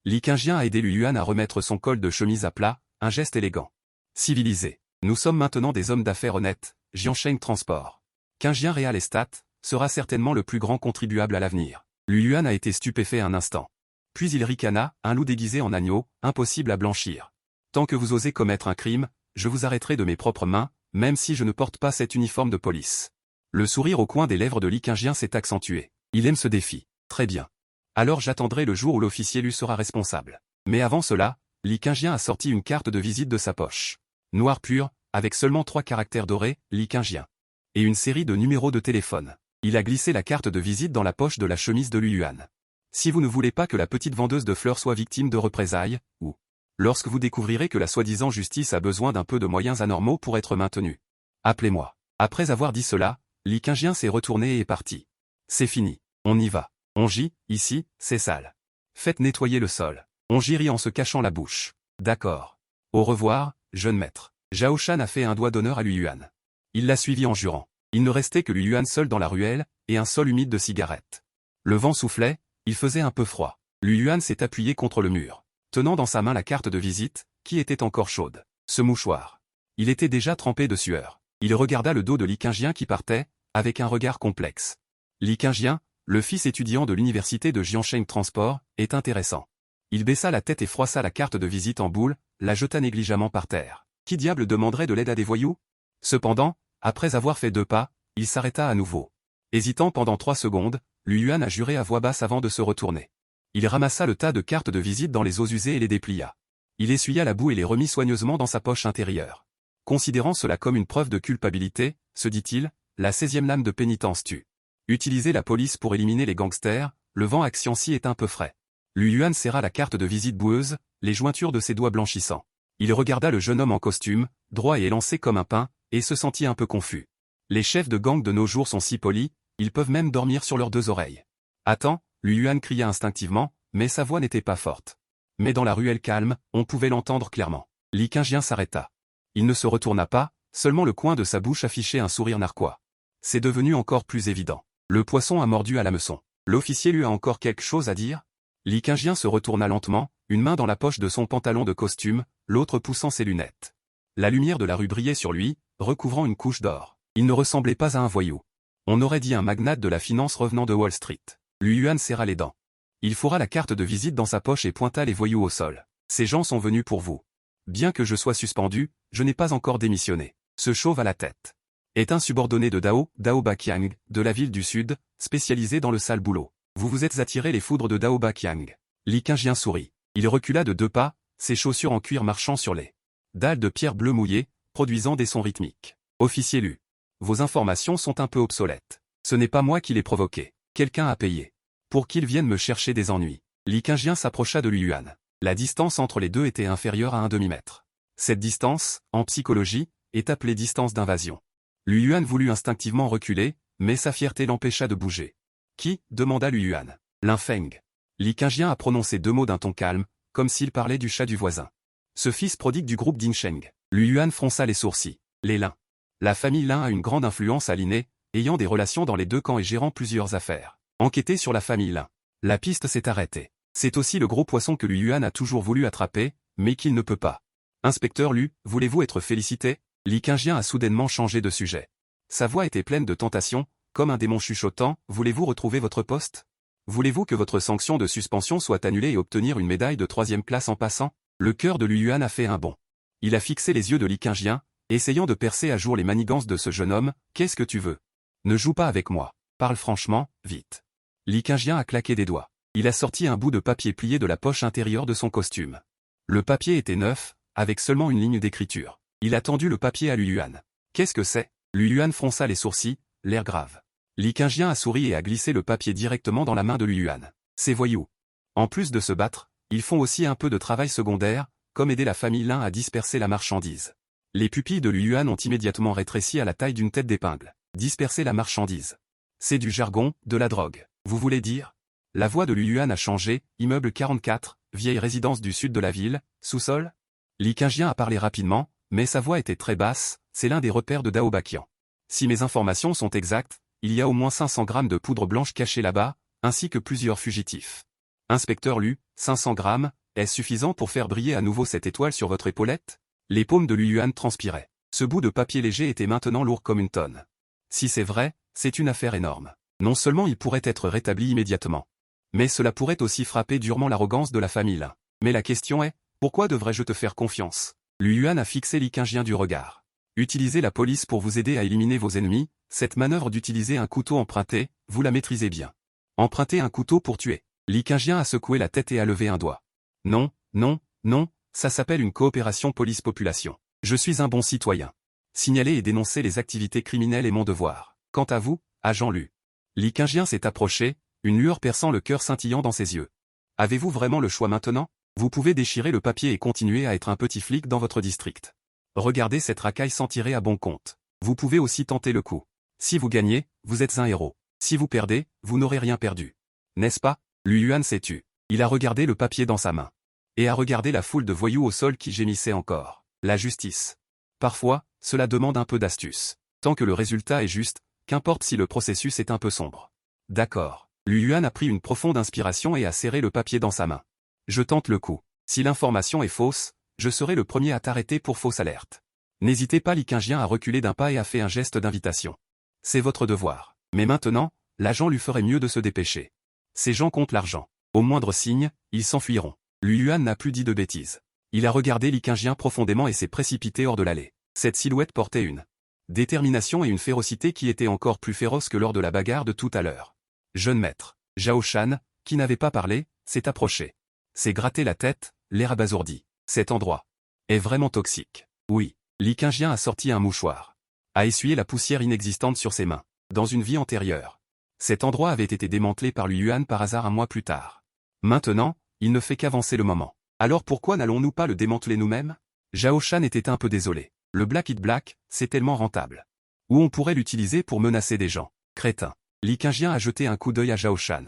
Likingien a aidé Luyen à remettre son col de chemise à plat, un geste élégant. Civilisé. Nous sommes maintenant des hommes d'affaires honnêtes, Jiansheng Transport. Kingien Real Estate sera certainement le plus grand contribuable à l'avenir. Luyen a été stupéfait un instant. Puis il ricana, un loup déguisé en agneau, impossible à blanchir. Tant que vous osez commettre un crime, je vous arrêterai de mes propres mains, même si je ne porte pas cet uniforme de police. Le sourire au coin des lèvres de Likingien s'est accentué. Il aime ce défi. Très bien. Alors j'attendrai le jour où l'officier lui sera responsable. Mais avant cela, Likingien a sorti une carte de visite de sa poche. Noir pur, avec seulement 3 caractères dorés, Likingien. Et une série de numéros de téléphone. Il a glissé la carte de visite dans la poche de la chemise de Luyen. Si vous ne voulez pas que la petite vendeuse de fleurs soit victime de représailles, ou lorsque vous découvrirez que la soi-disant justice a besoin d'un peu de moyens anormaux pour être maintenue, appelez-moi. Après avoir dit cela, Likingien s'est retourné et est parti. C'est fini. On y va. On gît, ici, c'est sale. Faites nettoyer le sol. On rit en se cachant la bouche. D'accord. Au revoir, jeune maître. Zhao Shan a fait un doigt d'honneur à Luyen. Il l'a suivi en jurant. Il ne restait que Luyen seul dans la ruelle, et un sol humide de cigarettes. Le vent soufflait, il faisait un peu froid. Luyen s'est appuyé contre le mur, tenant dans sa main la carte de visite, qui était encore chaude. Ce mouchoir. Il était déjà trempé de sueur. Il regarda le dos de Likingien qui partait, avec un regard complexe. Likingien, le fils étudiant de l'université de Jiansheng Transport, est intéressant. Il baissa la tête et froissa la carte de visite en boule, la jeta négligemment par terre. Qui diable demanderait de l'aide à des voyous? Cependant, après avoir fait 2 pas, il s'arrêta à nouveau. Hésitant pendant 3 secondes, Luyen a juré à voix basse avant de se retourner. Il ramassa le tas de cartes de visite dans les os usés et les déplia. Il essuya la boue et les remit soigneusement dans sa poche intérieure. Considérant cela comme une preuve de culpabilité, se dit-il, la 16e lame de pénitence tue. Utiliser la police pour éliminer les gangsters, le vent à Xianxi est un peu frais. Luyen serra la carte de visite boueuse, les jointures de ses doigts blanchissants. Il regarda le jeune homme en costume, droit et élancé comme un pin, et se sentit un peu confus. Les chefs de gang de nos jours sont si polis, ils peuvent même dormir sur leurs 2 oreilles. Attends, Luyen cria instinctivement, mais sa voix n'était pas forte. Mais dans la ruelle calme, on pouvait l'entendre clairement. Likingien s'arrêta. Il ne se retourna pas, seulement le coin de sa bouche affichait un sourire narquois. C'est devenu encore plus évident. Le poisson a mordu à l'hameçon. L'officier lui a encore quelque chose à dire? Likingien se retourna lentement, une main dans la poche de son pantalon de costume, l'autre poussant ses lunettes. La lumière de la rue brillait sur lui, recouvrant une couche d'or. Il ne ressemblait pas à un voyou. On aurait dit un magnate de la finance revenant de Wall Street. Luyen serra les dents. Il fourra la carte de visite dans sa poche et pointa les voyous au sol. Ces gens sont venus pour vous. Bien que je sois suspendu, je n'ai pas encore démissionné. Ce chauve à la tête est un subordonné de Dao Baqiang, de la ville du Sud, spécialisé dans le sale boulot. Vous vous êtes attiré les foudres de Dao Baqiang. Likingien sourit. Il recula de 2 pas, ses chaussures en cuir marchant sur les dalles de pierre bleue mouillées, produisant des sons rythmiques. Officier lu. Vos informations sont un peu obsolètes. Ce n'est pas moi qui les provoqué. Quelqu'un a payé. Pour qu'il vienne me chercher des ennuis. Likingien s'approcha de Luyen. La distance entre les deux était inférieure à un demi-mètre. Cette distance, en psychologie, est appelée distance d'invasion. Lu Yuan voulut instinctivement reculer, mais sa fierté l'empêcha de bouger. Qui demanda Lu Yuan. L'infeng. Li Qingjian a prononcé 2 mots d'un ton calme, comme s'il parlait du chat du voisin. Ce fils prodigue du groupe Dinsheng. Lu Yuan fronça les sourcils. Les Lin. La famille Lin a une grande influence à Linné, ayant des relations dans les 2 camps et gérant plusieurs affaires. Enquêtez sur la famille Lin. La piste s'est arrêtée. C'est aussi le gros poisson que Lu Yuan a toujours voulu attraper, mais qu'il ne peut pas. Inspecteur Lu, voulez-vous être félicité? Li Qingjian a soudainement changé de sujet. Sa voix était pleine de tentation, comme un démon chuchotant, voulez-vous retrouver votre poste? Voulez-vous que votre sanction de suspension soit annulée et obtenir une médaille de 3e classe en passant? Le cœur de Lu Yuan a fait un bond. Il a fixé les yeux de Li Qingjian, essayant de percer à jour les manigances de ce jeune homme. Qu'est-ce que tu veux? Ne joue pas avec moi. Parle franchement, vite. Li Qingjian a claqué des doigts. Il a sorti un bout de papier plié de la poche intérieure de son costume. Le papier était neuf, avec seulement une ligne d'écriture. Il a tendu le papier à Lu Yuan. Qu'est-ce que c'est? Lu Yuan fronça les sourcils, l'air grave. Li Qingjian a souri et a glissé le papier directement dans la main de Lu Yuan. Ces voyous. En plus de se battre, ils font aussi un peu de travail secondaire, comme aider la famille Lin à disperser la marchandise. Les pupilles de Lu Yuan ont immédiatement rétréci à la taille d'une tête d'épingle. Disperser la marchandise. C'est du jargon, de la drogue. Vous voulez dire? La voix de Lu Yuan a changé, immeuble 44, vieille résidence du sud de la ville, sous-sol? Li Qingjian a parlé rapidement, mais sa voix était très basse, c'est l'un des repères de Dao Baqian. Si mes informations sont exactes, il y a au moins 500 grammes de poudre blanche cachée là-bas, ainsi que plusieurs fugitifs. Inspecteur Lu, 500 grammes, est-ce suffisant pour faire briller à nouveau cette étoile sur votre épaulette? Les paumes de Lu Yuan transpiraient. Ce bout de papier léger était maintenant lourd comme une tonne. Si c'est vrai, c'est une affaire énorme. Non seulement il pourrait être rétabli immédiatement, mais cela pourrait aussi frapper durement l'arrogance de la famille Lin. Mais la question est, pourquoi devrais-je te faire confiance? Lu Yuan a fixé Li Qingjian du regard. Utilisez la police pour vous aider à éliminer vos ennemis, cette manœuvre d'utiliser un couteau emprunté, vous la maîtrisez bien. Emprunter un couteau pour tuer. Li Qingjian a secoué la tête et a levé un doigt. Non, non, non, ça s'appelle une coopération police-population. Je suis un bon citoyen. Signaler et dénoncer les activités criminelles est mon devoir. Quant à vous, agent Lu. Li Qingjian s'est approché, une lueur perçant le cœur scintillant dans ses yeux. Avez-vous vraiment le choix maintenant? Vous pouvez déchirer le papier et continuer à être un petit flic dans votre district. Regardez cette racaille s'en tirer à bon compte. Vous pouvez aussi tenter le coup. Si vous gagnez, vous êtes un héros. Si vous perdez, vous n'aurez rien perdu. N'est-ce pas? Lu Yuan s'est tu. Il a regardé le papier dans sa main. Et a regardé la foule de voyous au sol qui gémissaient encore. La justice. Parfois, cela demande un peu d'astuce. Tant que le résultat est juste, qu'importe si le processus est un peu sombre. D'accord. Lu Yuan a pris une profonde inspiration et a serré le papier dans sa main. Je tente le coup. Si l'information est fausse, je serai le premier à t'arrêter pour fausse alerte. N'hésitez pas. Li Qingjian a reculé d'un pas et a fait un geste d'invitation. C'est votre devoir. Mais maintenant, l'agent lui ferait mieux de se dépêcher. Ces gens comptent l'argent. Au moindre signe, ils s'enfuiront. Lu Yuan n'a plus dit de bêtises. Il a regardé Li Qingjian profondément et s'est précipité hors de l'allée. Cette silhouette portait une détermination et une férocité qui étaient encore plus féroces que lors de la bagarre de tout à l'heure. Jeune maître, Zhao Shan, qui n'avait pas parlé, s'est approché. S'est gratté la tête, l'air abasourdi. Cet endroit est vraiment toxique. Oui. Li Qingjian a sorti un mouchoir. A essuyé la poussière inexistante sur ses mains. Dans une vie antérieure. Cet endroit avait été démantelé par Lu Yuan par hasard un mois plus tard. Maintenant, il ne fait qu'avancer le moment. Alors pourquoi n'allons-nous pas le démanteler nous-mêmes? Zhao Shan était un peu désolé. Le Black Hit Black, c'est tellement rentable. Ou on pourrait l'utiliser pour menacer des gens. Crétin. Li Qingjian a jeté un coup d'œil à Zhao Shan.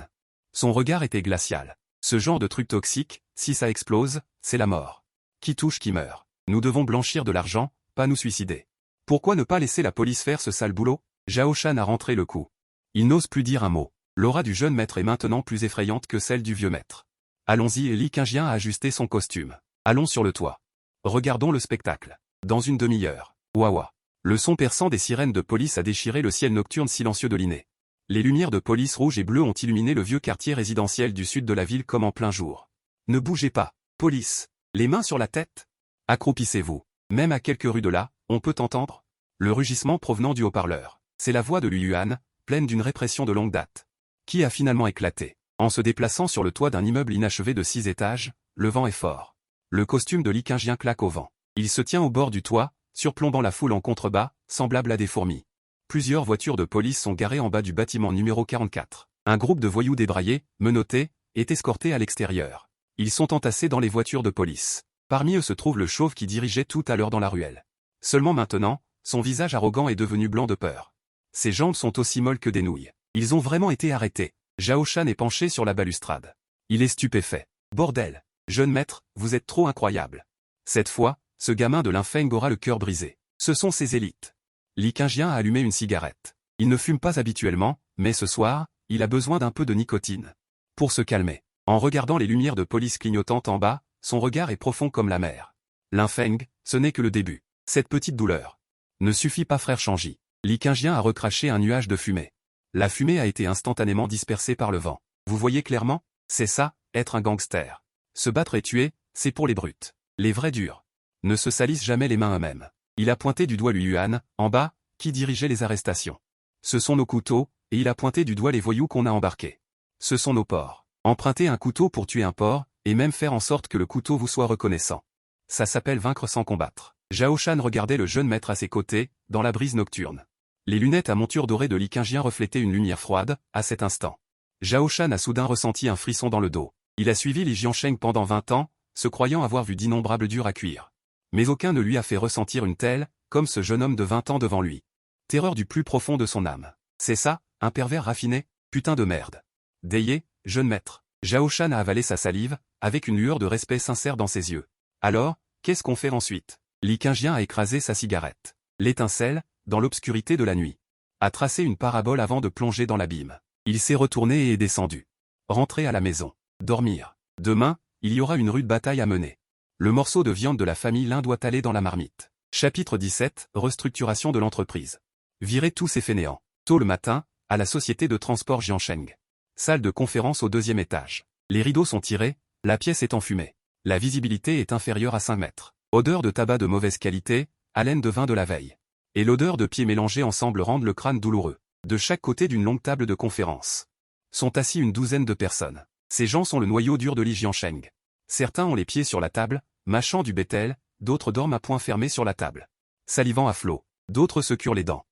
Son regard était glacial. Ce genre de truc toxique, si ça explose, c'est la mort. Qui touche qui meurt. Nous devons blanchir de l'argent, pas nous suicider. Pourquoi ne pas laisser la police faire ce sale boulot? Zhao Shan a rentré le coup. Il n'ose plus dire un mot. L'aura du jeune maître est maintenant plus effrayante que celle du vieux maître. Allons-y. Et Li Qingjian a ajusté son costume. Allons sur le toit. Regardons le spectacle. Dans une demi-heure. Waouh. Le son perçant des sirènes de police a déchiré le ciel nocturne silencieux de Linné. Les lumières de police rouges et bleues ont illuminé le vieux quartier résidentiel du sud de la ville comme en plein jour. Ne bougez pas. Police. Les mains sur la tête. Accroupissez-vous. Même à quelques rues de là, on peut entendre le rugissement provenant du haut-parleur. C'est la voix de Lu Yuan, pleine d'une répression de longue date, qui a finalement éclaté. En se déplaçant sur le toit d'un immeuble inachevé de 6 étages, le vent est fort. Le costume de Li Qingjian claque au vent. Il se tient au bord du toit, surplombant la foule en contrebas, semblable à des fourmis. Plusieurs voitures de police sont garées en bas du bâtiment numéro 44. Un groupe de voyous débraillés, menottés, est escorté à l'extérieur. Ils sont entassés dans les voitures de police. Parmi eux se trouve le chauve qui dirigeait tout à l'heure dans la ruelle. Seulement maintenant, Son visage arrogant est devenu blanc de peur. Ses jambes sont aussi molles que des nouilles. Ils ont vraiment été arrêtés. Zhao Shan est penché sur la balustrade. Il est stupéfait. Bordel. Jeune maître, vous êtes trop incroyable. Cette fois, ce gamin de Linfeng aura le cœur brisé. Ce sont ses élites. Li Qingjian a allumé une cigarette. Il ne fume pas habituellement, mais ce soir, il a besoin d'un peu de nicotine. Pour se calmer. En regardant les lumières de police clignotantes en bas, son regard est profond comme la mer. Linfeng, ce n'est que le début. Cette petite douleur. Ne suffit pas frère Shangji. Li Qingjian a recraché un nuage de fumée. La fumée a été instantanément dispersée par le vent. Vous voyez clairement? C'est ça, être un gangster. Se battre et tuer, c'est pour les brutes. Les vrais durs. Ne se salissent jamais les mains eux-mêmes. Il a pointé du doigt Lu Yuan, en bas, qui dirigeait les arrestations. Ce sont nos couteaux, et il a pointé du doigt les voyous qu'on a embarqués. Ce sont nos porcs. Emprunter un couteau pour tuer un porc, et même faire en sorte que le couteau vous soit reconnaissant. Ça s'appelle vaincre sans combattre. Zhao Shan regardait le jeune maître à ses côtés, dans la brise nocturne. Les lunettes à monture dorée de Li Qingjian reflétaient une lumière froide, à cet instant. Zhao Shan a soudain ressenti un frisson dans le dos. Il a suivi Li Jiansheng pendant 20 ans, se croyant avoir vu d'innombrables durs à cuire. Mais aucun ne lui a fait ressentir une telle, comme ce jeune homme de 20 ans devant lui. Terreur du plus profond de son âme. C'est ça, un pervers raffiné? Putain de merde. Dayé, jeune maître. Zhao Shan a avalé sa salive, avec une lueur de respect sincère dans ses yeux. Alors, qu'est-ce qu'on fait ensuite? Li Qingjian a écrasé sa cigarette. L'étincelle, dans l'obscurité de la nuit, a tracé une parabole avant de plonger dans l'abîme. Il s'est retourné et est descendu. Rentrer à la maison. Dormir. Demain, il y aura une rude bataille à mener. Le morceau de viande de la famille Lin doit aller dans la marmite. Chapitre 17, restructuration de l'entreprise. Virer tous ces fainéants. Tôt le matin, à la société de transport Jiansheng. Salle de conférence au 2e étage. Les rideaux sont tirés, la pièce est enfumée. La visibilité est inférieure à 5 mètres. Odeur de tabac de mauvaise qualité, haleine de vin de la veille. Et l'odeur de pieds mélangés ensemble rendent le crâne douloureux. De chaque côté d'une longue table de conférence. Sont assis une douzaine de personnes. Ces gens sont le noyau dur de Li Jiansheng. Certains ont les pieds sur la table, mâchant du bétel, d'autres dorment à poings fermés sur la table. Salivant à flot, d'autres se curent les dents.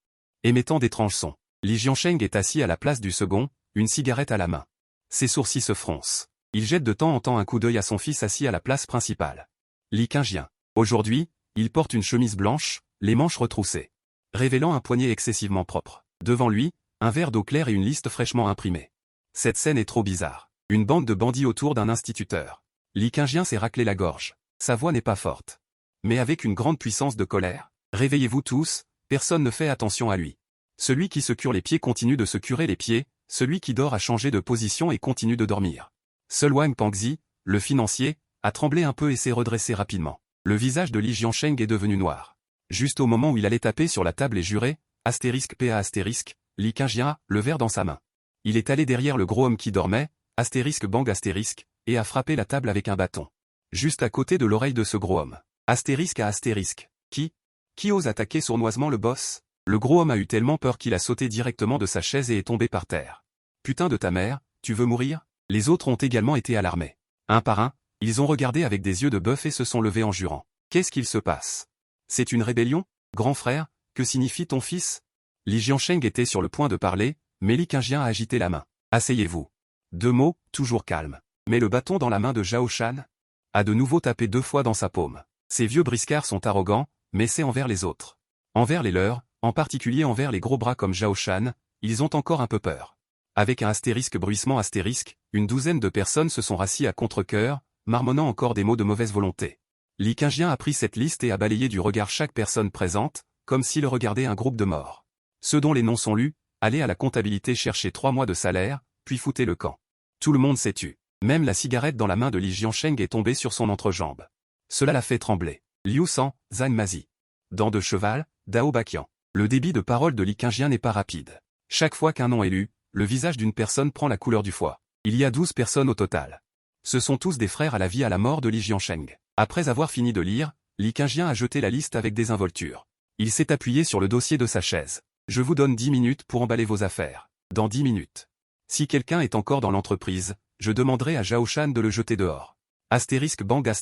Émettant d'étranges sons. Li Jiansheng est assis à la place du second, une cigarette à la main. Ses sourcils se froncent. Il jette de temps en temps un coup d'œil à son fils assis à la place principale. Li Qingjian. Aujourd'hui, il porte une chemise blanche, les manches retroussées. Révélant un poignet excessivement propre. Devant lui, un verre d'eau claire et une liste fraîchement imprimée. Cette scène est trop bizarre. Une bande de bandits autour d'un instituteur. Li Qingjian s'est raclé la gorge. Sa voix n'est pas forte. Mais avec une grande puissance de colère. Réveillez-vous tous, personne ne fait attention à lui. Celui qui se cure les pieds continue de se curer les pieds, celui qui dort a changé de position et continue de dormir. Seul Wang Pangzi, le financier, a tremblé un peu et s'est redressé rapidement. Le visage de Li Jiansheng est devenu noir. Juste au moment où il allait taper sur la table et jurer, *PA*, Li Qingjian, le verre dans sa main. Il est allé derrière le gros homme qui dormait, *bang*, et a frappé la table avec un bâton. Juste à côté de l'oreille de ce gros homme. Qui ose attaquer sournoisement le boss? Le gros homme a eu tellement peur qu'il a sauté directement de sa chaise et est tombé par terre. Putain de ta mère, tu veux mourir? Les autres ont également été alarmés. Un par un, ils ont regardé avec des yeux de bœuf et se sont levés en jurant. Qu'est-ce qu'il se passe? C'est une rébellion? Grand frère, que signifie ton fils? Li Jiansheng était sur le point de parler, mais Li Qingjian a agité la main. Asseyez-vous. 2 mots, toujours calme. Mais le bâton dans la main de Zhao Shan a de nouveau tapé 2 fois dans sa paume. Ces vieux briscards sont arrogants, mais c'est envers les autres. Envers les leurs, en particulier envers les gros bras comme Zhao Shan, ils ont encore un peu peur. Avec un bruissement une douzaine de personnes se sont rassis à contre-cœur, marmonnant encore des mots de mauvaise volonté. Li Qingjian a pris cette liste et a balayé du regard chaque personne présente, comme s'il regardait un groupe de morts. Ceux dont les noms sont lus, allez à la comptabilité chercher 3 mois de salaire, puis foutez le camp. Tout le monde s'est tu. Même la cigarette dans la main de Li Jiansheng est tombée sur son entrejambe. Cela l'a fait trembler. Liu San, Zhang Mazi. Dents de cheval, Dao Baqian. Le débit de parole de Li Qingjian n'est pas rapide. Chaque fois qu'un nom est lu, le visage d'une personne prend la couleur du foie. Il y a 12 personnes au total. Ce sont tous des frères à la vie à la mort de Li Jiansheng. Après avoir fini de lire, Li Qingjian a jeté la liste avec désinvolture. Il s'est appuyé sur le dossier de sa chaise. Je vous donne 10 minutes pour emballer vos affaires. Dans 10 minutes. Si quelqu'un est encore dans l'entreprise, je demanderai à Zhao Shan de le jeter dehors. *bang*,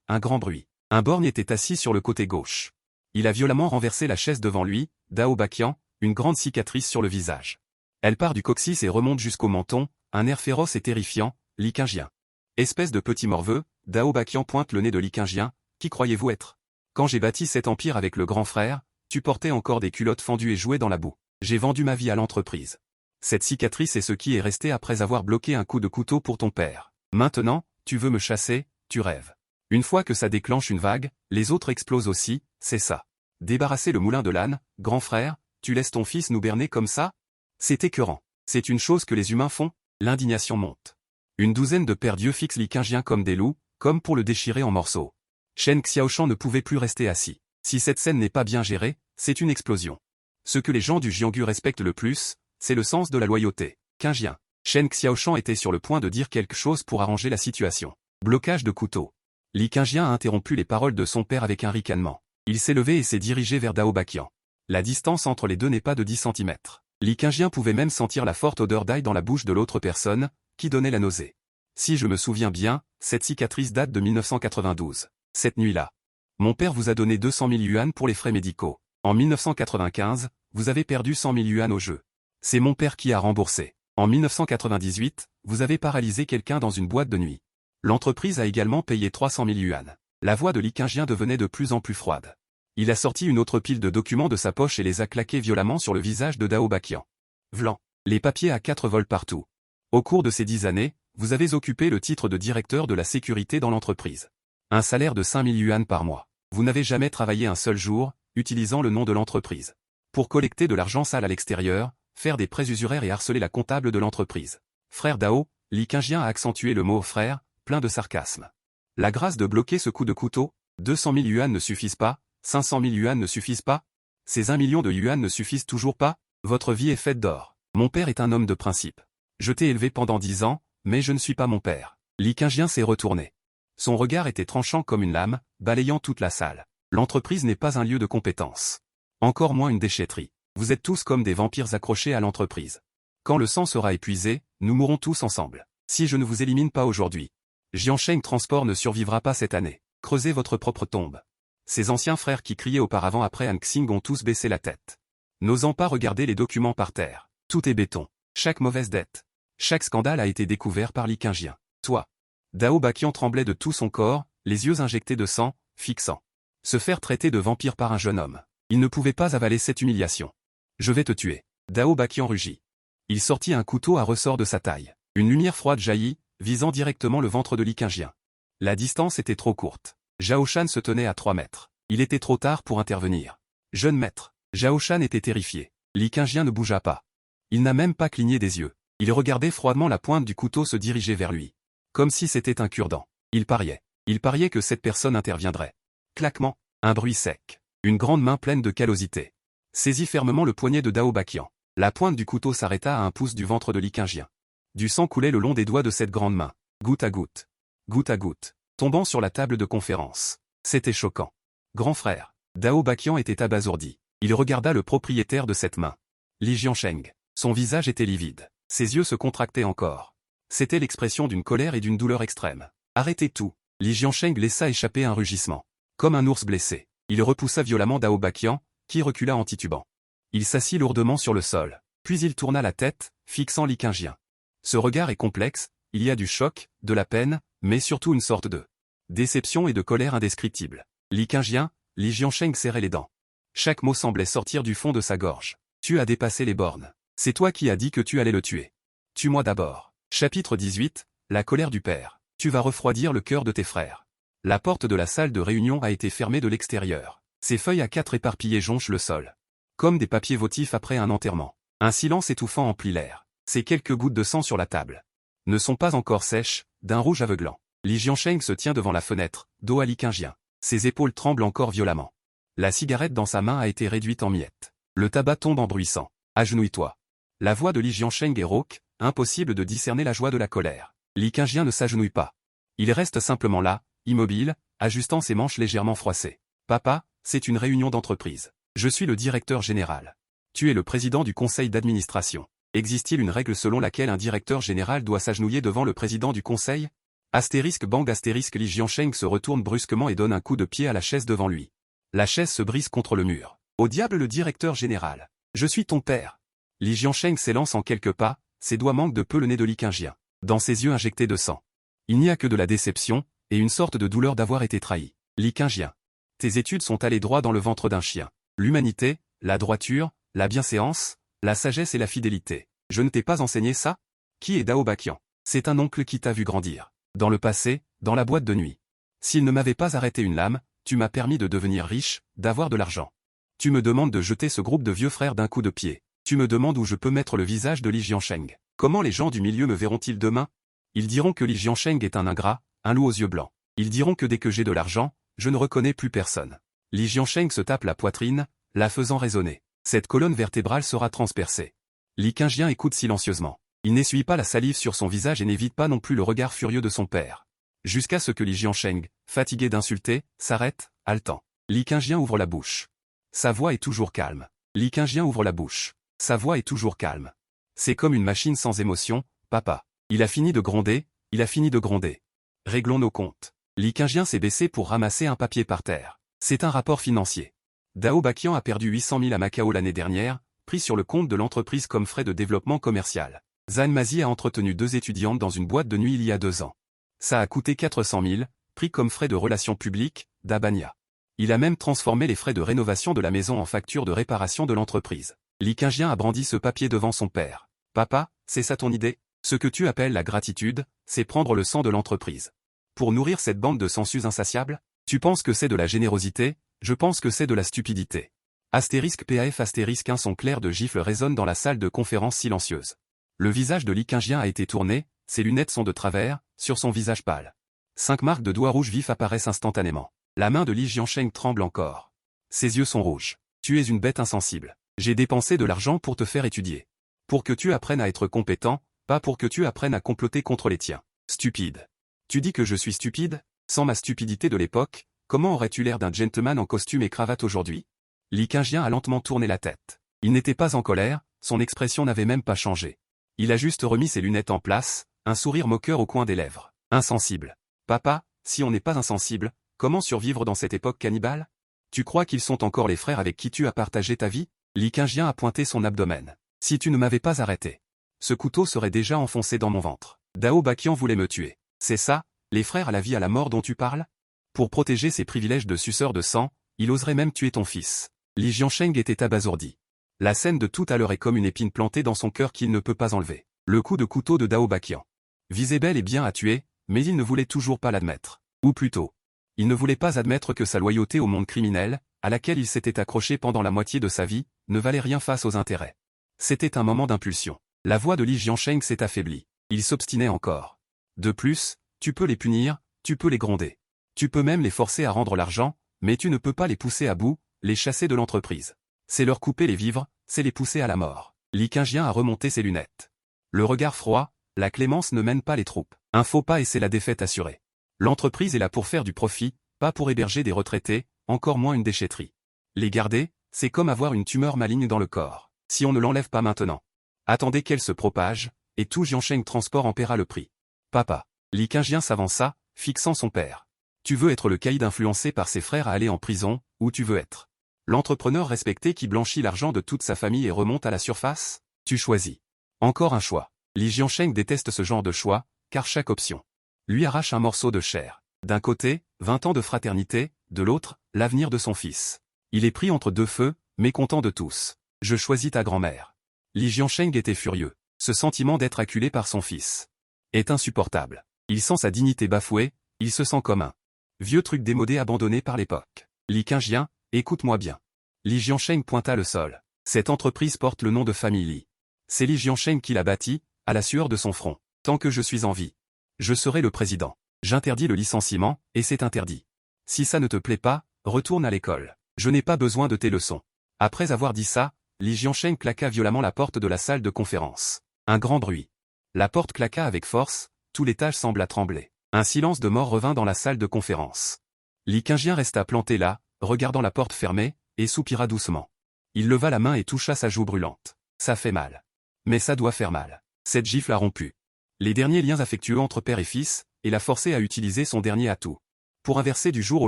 un grand bruit. Un borgne était assis sur le côté gauche. Il a violemment renversé la chaise devant lui, Dao Baqian, une grande cicatrice sur le visage. Elle part du coccyx et remonte jusqu'au menton, un air féroce et terrifiant, Li Qingjian. Espèce de petit morveux, Dao Baqian pointe le nez de Li Qingjian, qui croyez-vous être? Quand j'ai bâti cet empire avec le grand frère, tu portais encore des culottes fendues et jouais dans la boue. J'ai vendu ma vie à l'entreprise. Cette cicatrice est ce qui est resté après avoir bloqué un coup de couteau pour ton père. Maintenant, tu veux me chasser, tu rêves. Une fois que ça déclenche une vague, les autres explosent aussi, c'est ça. Débarrasser le moulin de l'âne, grand frère, tu laisses ton fils nous berner comme ça? C'est écœurant. C'est une chose que les humains font, l'indignation monte. Une douzaine de pères dieux fixent Li Qingjian comme des loups, comme pour le déchirer en morceaux. Shen Xiaoshan ne pouvait plus rester assis. Si cette scène n'est pas bien gérée, c'est une explosion. Ce que les gens du Jianghu respectent le plus, c'est le sens de la loyauté. Qingjian. Shen Xiaoshan était sur le point de dire quelque chose pour arranger la situation. Blocage de couteau. Li Qingjian a interrompu les paroles de son père avec un ricanement. Il s'est levé et s'est dirigé vers Dao Baqian. La distance entre les deux n'est pas de 10 cm. Li Qingjian pouvait même sentir la forte odeur d'ail dans la bouche de l'autre personne, qui donnait la nausée. Si je me souviens bien, cette cicatrice date de 1992. Cette nuit-là. Mon père vous a donné 200 000 yuan pour les frais médicaux. En 1995, vous avez perdu 100 000 yuan au jeu. C'est mon père qui a remboursé. En 1998, vous avez paralysé quelqu'un dans une boîte de nuit. L'entreprise a également payé 300 000 yuan. La voix de Li Qingjian devenait de plus en plus froide. Il a sorti une autre pile de documents de sa poche et les a claqués violemment sur le visage de Dao Baqian. Vlan. Les papiers A4 volent partout. Au cours de ces 10 années, vous avez occupé le titre de directeur de la sécurité dans l'entreprise. Un salaire de 5 000 yuan par mois. Vous n'avez jamais travaillé un seul jour, utilisant le nom de l'entreprise. Pour collecter de l'argent sale à l'extérieur, faire des prêts usuraires et harceler la comptable de l'entreprise. Frère Dao, Li Qingjian a accentué le mot frère, plein de sarcasme. La grâce de bloquer ce coup de couteau, 200 000 yuan ne suffisent pas, 500 000 yuan ne suffisent pas, ces 1 million de yuan ne suffisent toujours pas, votre vie est faite d'or. Mon père est un homme de principe. Je t'ai élevé pendant 10 ans, mais je ne suis pas mon père. Li Qingjian s'est retourné. Son regard était tranchant comme une lame, balayant toute la salle. L'entreprise n'est pas un lieu de compétence. Encore moins une déchetterie. Vous êtes tous comme des vampires accrochés à l'entreprise. Quand le sang sera épuisé, nous mourrons tous ensemble. Si je ne vous élimine pas aujourd'hui, Jiansheng Transport ne survivra pas cette année. Creusez votre propre tombe. Ses anciens frères qui criaient auparavant après Han Xing ont tous baissé la tête. N'osant pas regarder les documents par terre. Tout est béton. Chaque mauvaise dette. Chaque scandale a été découvert par Li Qingjian. Toi. Dao Baqian tremblait de tout son corps, les yeux injectés de sang, fixant. Se faire traiter de vampire par un jeune homme. Il ne pouvait pas avaler cette humiliation. Je vais te tuer. Dao Baqian rugit. Il sortit un couteau à ressort de sa taille. Une lumière froide jaillit, visant directement le ventre de Li Qingjian. La distance était trop courte. Zhao Shan se tenait à 3 mètres. Il était trop tard pour intervenir. Jeune maître. Zhao Shan était terrifié. Li Qingjian ne bougea pas. Il n'a même pas cligné des yeux. Il regardait froidement la pointe du couteau se diriger vers lui. Comme si c'était un cure-dent. Il pariait. Il pariait que cette personne interviendrait. Claquement, un bruit sec. Une grande main pleine de callosité saisit fermement le poignet de Dao Baqian. La pointe du couteau s'arrêta à 1 pouce du ventre de Li Qingjian. Du sang coulait le long des doigts de cette grande main. Goutte à goutte, tombant sur la table de conférence. C'était choquant. Grand frère. Dao Baqian était abasourdi. Il regarda le propriétaire de cette main. Li Jiansheng. Son visage était livide. Ses yeux se contractaient encore. C'était l'expression d'une colère et d'une douleur extrême. Arrêtez tout. Li Jiansheng laissa échapper un rugissement. Comme un ours blessé. Il repoussa violemment Dao Baqian, qui recula en titubant. Il s'assit lourdement sur le sol. Puis il tourna la tête, fixant Li Qingjian. Ce regard est complexe, il y a du choc, de la peine, mais surtout une sorte de déception et de colère indescriptible. Li Qingjian, Li Jiansheng serrait les dents. Chaque mot semblait sortir du fond de sa gorge. Tu as dépassé les bornes. C'est toi qui as dit que tu allais le tuer. Tue-moi d'abord. Chapitre 18, la colère du père. Tu vas refroidir le cœur de tes frères. La porte de la salle de réunion a été fermée de l'extérieur. Ses feuilles A4 éparpillées jonchent le sol. Comme des papiers votifs après un enterrement. Un silence étouffant emplit l'air. Ces quelques gouttes de sang sur la table ne sont pas encore sèches, d'un rouge aveuglant. Li Jiansheng se tient devant la fenêtre, dos à Li Qingjian. Ses épaules tremblent encore violemment. La cigarette dans sa main a été réduite en miettes. Le tabac tombe en bruissant. Agenouille-toi. La voix de Li Jiansheng est rauque, impossible de discerner la joie de la colère. Li Qingjian ne s'agenouille pas. Il reste simplement là, immobile, ajustant ses manches légèrement froissées. Papa, c'est une réunion d'entreprise. Je suis le directeur général. Tu es le président du conseil d'administration. Existe-t-il une règle selon laquelle un directeur général doit s'agenouiller devant le président du conseil? Astérisque bang astérisque Li Jiansheng se retourne brusquement et donne un coup de pied à la chaise devant lui. La chaise se brise contre le mur. Au diable le directeur général. Je suis ton père. Li Jiansheng s'élance en quelques pas, ses doigts manquent de peu le nez de Li Qingjian. Dans ses yeux injectés de sang. Il n'y a que de la déception, et une sorte de douleur d'avoir été trahi. Li Qingjian. Tes études sont allées droit dans le ventre d'un chien. L'humanité, la droiture, la bienséance, la sagesse et la fidélité. Je ne t'ai pas enseigné ça? Qui est Dao Bakian? C'est un oncle qui t'a vu grandir. Dans le passé, dans la boîte de nuit. S'il ne m'avait pas arrêté une lame, tu m'as permis de devenir riche, d'avoir de l'argent. Tu me demandes de jeter ce groupe de vieux frères d'un coup de pied. Tu me demandes où je peux mettre le visage de Li Jiansheng. Comment les gens du milieu me verront-ils demain? Ils diront que Li Jiansheng est un ingrat, un loup aux yeux blancs. Ils diront que dès que j'ai de l'argent, je ne reconnais plus personne. Li Jiansheng se tape la poitrine, la faisant résonner. Cette colonne vertébrale sera transpercée. Li Qingjian écoute silencieusement. Il n'essuie pas la salive sur son visage et n'évite pas non plus le regard furieux de son père. Jusqu'à ce que Li Jiansheng, fatigué d'insulter, s'arrête, haletant. Li Qingjian ouvre la bouche. Sa voix est toujours calme. Li Qingjian ouvre la bouche. Sa voix est toujours calme. C'est comme une machine sans émotion, papa. Il a fini de gronder, il a fini de gronder. Réglons nos comptes. Li Qingjian s'est baissé pour ramasser un papier par terre. C'est un rapport financier. Dao Bakian a perdu 800 000 à Macao l'année dernière, pris sur le compte de l'entreprise comme frais de développement commercial. Zhan Mazi a entretenu 2 étudiantes dans une boîte de nuit il y a 2 ans. Ça a coûté 400 000, pris comme frais de relations publiques, d'Abania. Il a même transformé les frais de rénovation de la maison en facture de réparation de l'entreprise. Li Qingjian a brandi ce papier devant son père. Papa, c'est ça ton idée? Ce que tu appelles la gratitude, c'est prendre le sang de l'entreprise. Pour nourrir cette bande de sangsues insatiables? Tu penses que c'est de la générosité? Je pense que c'est de la stupidité. Astérisque PAF astérisque 1 son clair de gifle résonne dans la salle de conférence silencieuse. Le visage de Li Qingjian a été tourné, ses lunettes sont de travers, sur son visage pâle. 5 marques de doigts rouges vifs apparaissent instantanément. La main de Li Jiansheng tremble encore. Ses yeux sont rouges. Tu es une bête insensible. J'ai dépensé de l'argent pour te faire étudier. Pour que tu apprennes à être compétent, pas pour que tu apprennes à comploter contre les tiens. Stupide. Tu dis que je suis stupide? Sans ma stupidité de l'époque, comment aurais-tu l'air d'un gentleman en costume et cravate aujourd'hui? Li Qingjian a lentement tourné la tête. Il n'était pas en colère, son expression n'avait même pas changé. Il a juste remis ses lunettes en place, un sourire moqueur au coin des lèvres. Insensible. Papa, si on n'est pas insensible, comment survivre dans cette époque cannibale? Tu crois qu'ils sont encore les frères avec qui tu as partagé ta vie? Li Qingjian a pointé son abdomen. Si tu ne m'avais pas arrêté, ce couteau serait déjà enfoncé dans mon ventre. Dao Bakian voulait me tuer. C'est ça, les frères à la vie à la mort dont tu parles? Pour protéger ses privilèges de suceur de sang, il oserait même tuer ton fils. Li Jiansheng était abasourdi. La scène de tout à l'heure est comme une épine plantée dans son cœur qu'il ne peut pas enlever. Le coup de couteau de Dao Bakian visait bel et bien à tuer, mais il ne voulait toujours pas l'admettre. Ou plutôt, il ne voulait pas admettre que sa loyauté au monde criminel, à laquelle il s'était accroché pendant la moitié de sa vie, ne valait rien face aux intérêts. C'était un moment d'impulsion. La voix de Li Jiansheng s'est affaiblie. Il s'obstinait encore. De plus, tu peux les punir, tu peux les gronder. Tu peux même les forcer à rendre l'argent, mais tu ne peux pas les pousser à bout, les chasser de l'entreprise. C'est leur couper les vivres, c'est les pousser à la mort. Li Qingjian a remonté ses lunettes. Le regard froid, la clémence ne mène pas les troupes. Un faux pas et c'est la défaite assurée. L'entreprise est là pour faire du profit, pas pour héberger des retraités, encore moins une déchetterie. Les garder, c'est comme avoir une tumeur maligne dans le corps. Si on ne l'enlève pas maintenant, attendez qu'elle se propage, et tout Jiansheng Transport en paiera le prix. Papa. Li Qingjian s'avança, fixant son père. Tu veux être le caïd influencé par ses frères à aller en prison, ou tu veux être l'entrepreneur respecté qui blanchit l'argent de toute sa famille et remonte à la surface? Tu choisis. Encore un choix. Li Jiansheng déteste ce genre de choix, car chaque option lui arrache un morceau de chair. D'un côté, 20 ans de fraternité, de l'autre, l'avenir de son fils. Il est pris entre 2 feux, mécontent de tous. Je choisis ta grand-mère. Li Jiansheng était furieux. Ce sentiment d'être acculé par son fils est insupportable. Il sent sa dignité bafouée, il se sent comme un vieux truc démodé abandonné par l'époque. Li Qingjian, écoute-moi bien. Li Jiansheng pointa le sol. Cette entreprise porte le nom de famille Li. C'est Li Jiansheng qui l'a bâtie, à la sueur de son front. Tant que je suis en vie, je serai le président. J'interdis le licenciement, et c'est interdit. Si ça ne te plaît pas, retourne à l'école. Je n'ai pas besoin de tes leçons. Après avoir dit ça, Li Jiansheng claqua violemment la porte de la salle de conférence. Un grand bruit. La porte claqua avec force, tout l'étage sembla trembler. Un silence de mort revint dans la salle de conférence. Li Qingjian resta planté là, regardant la porte fermée, et soupira doucement. Il leva la main et toucha sa joue brûlante. Ça fait mal. Mais ça doit faire mal. Cette gifle a rompu les derniers liens affectueux entre père et fils, et l'a forcé à utiliser son dernier atout. Pour inverser du jour au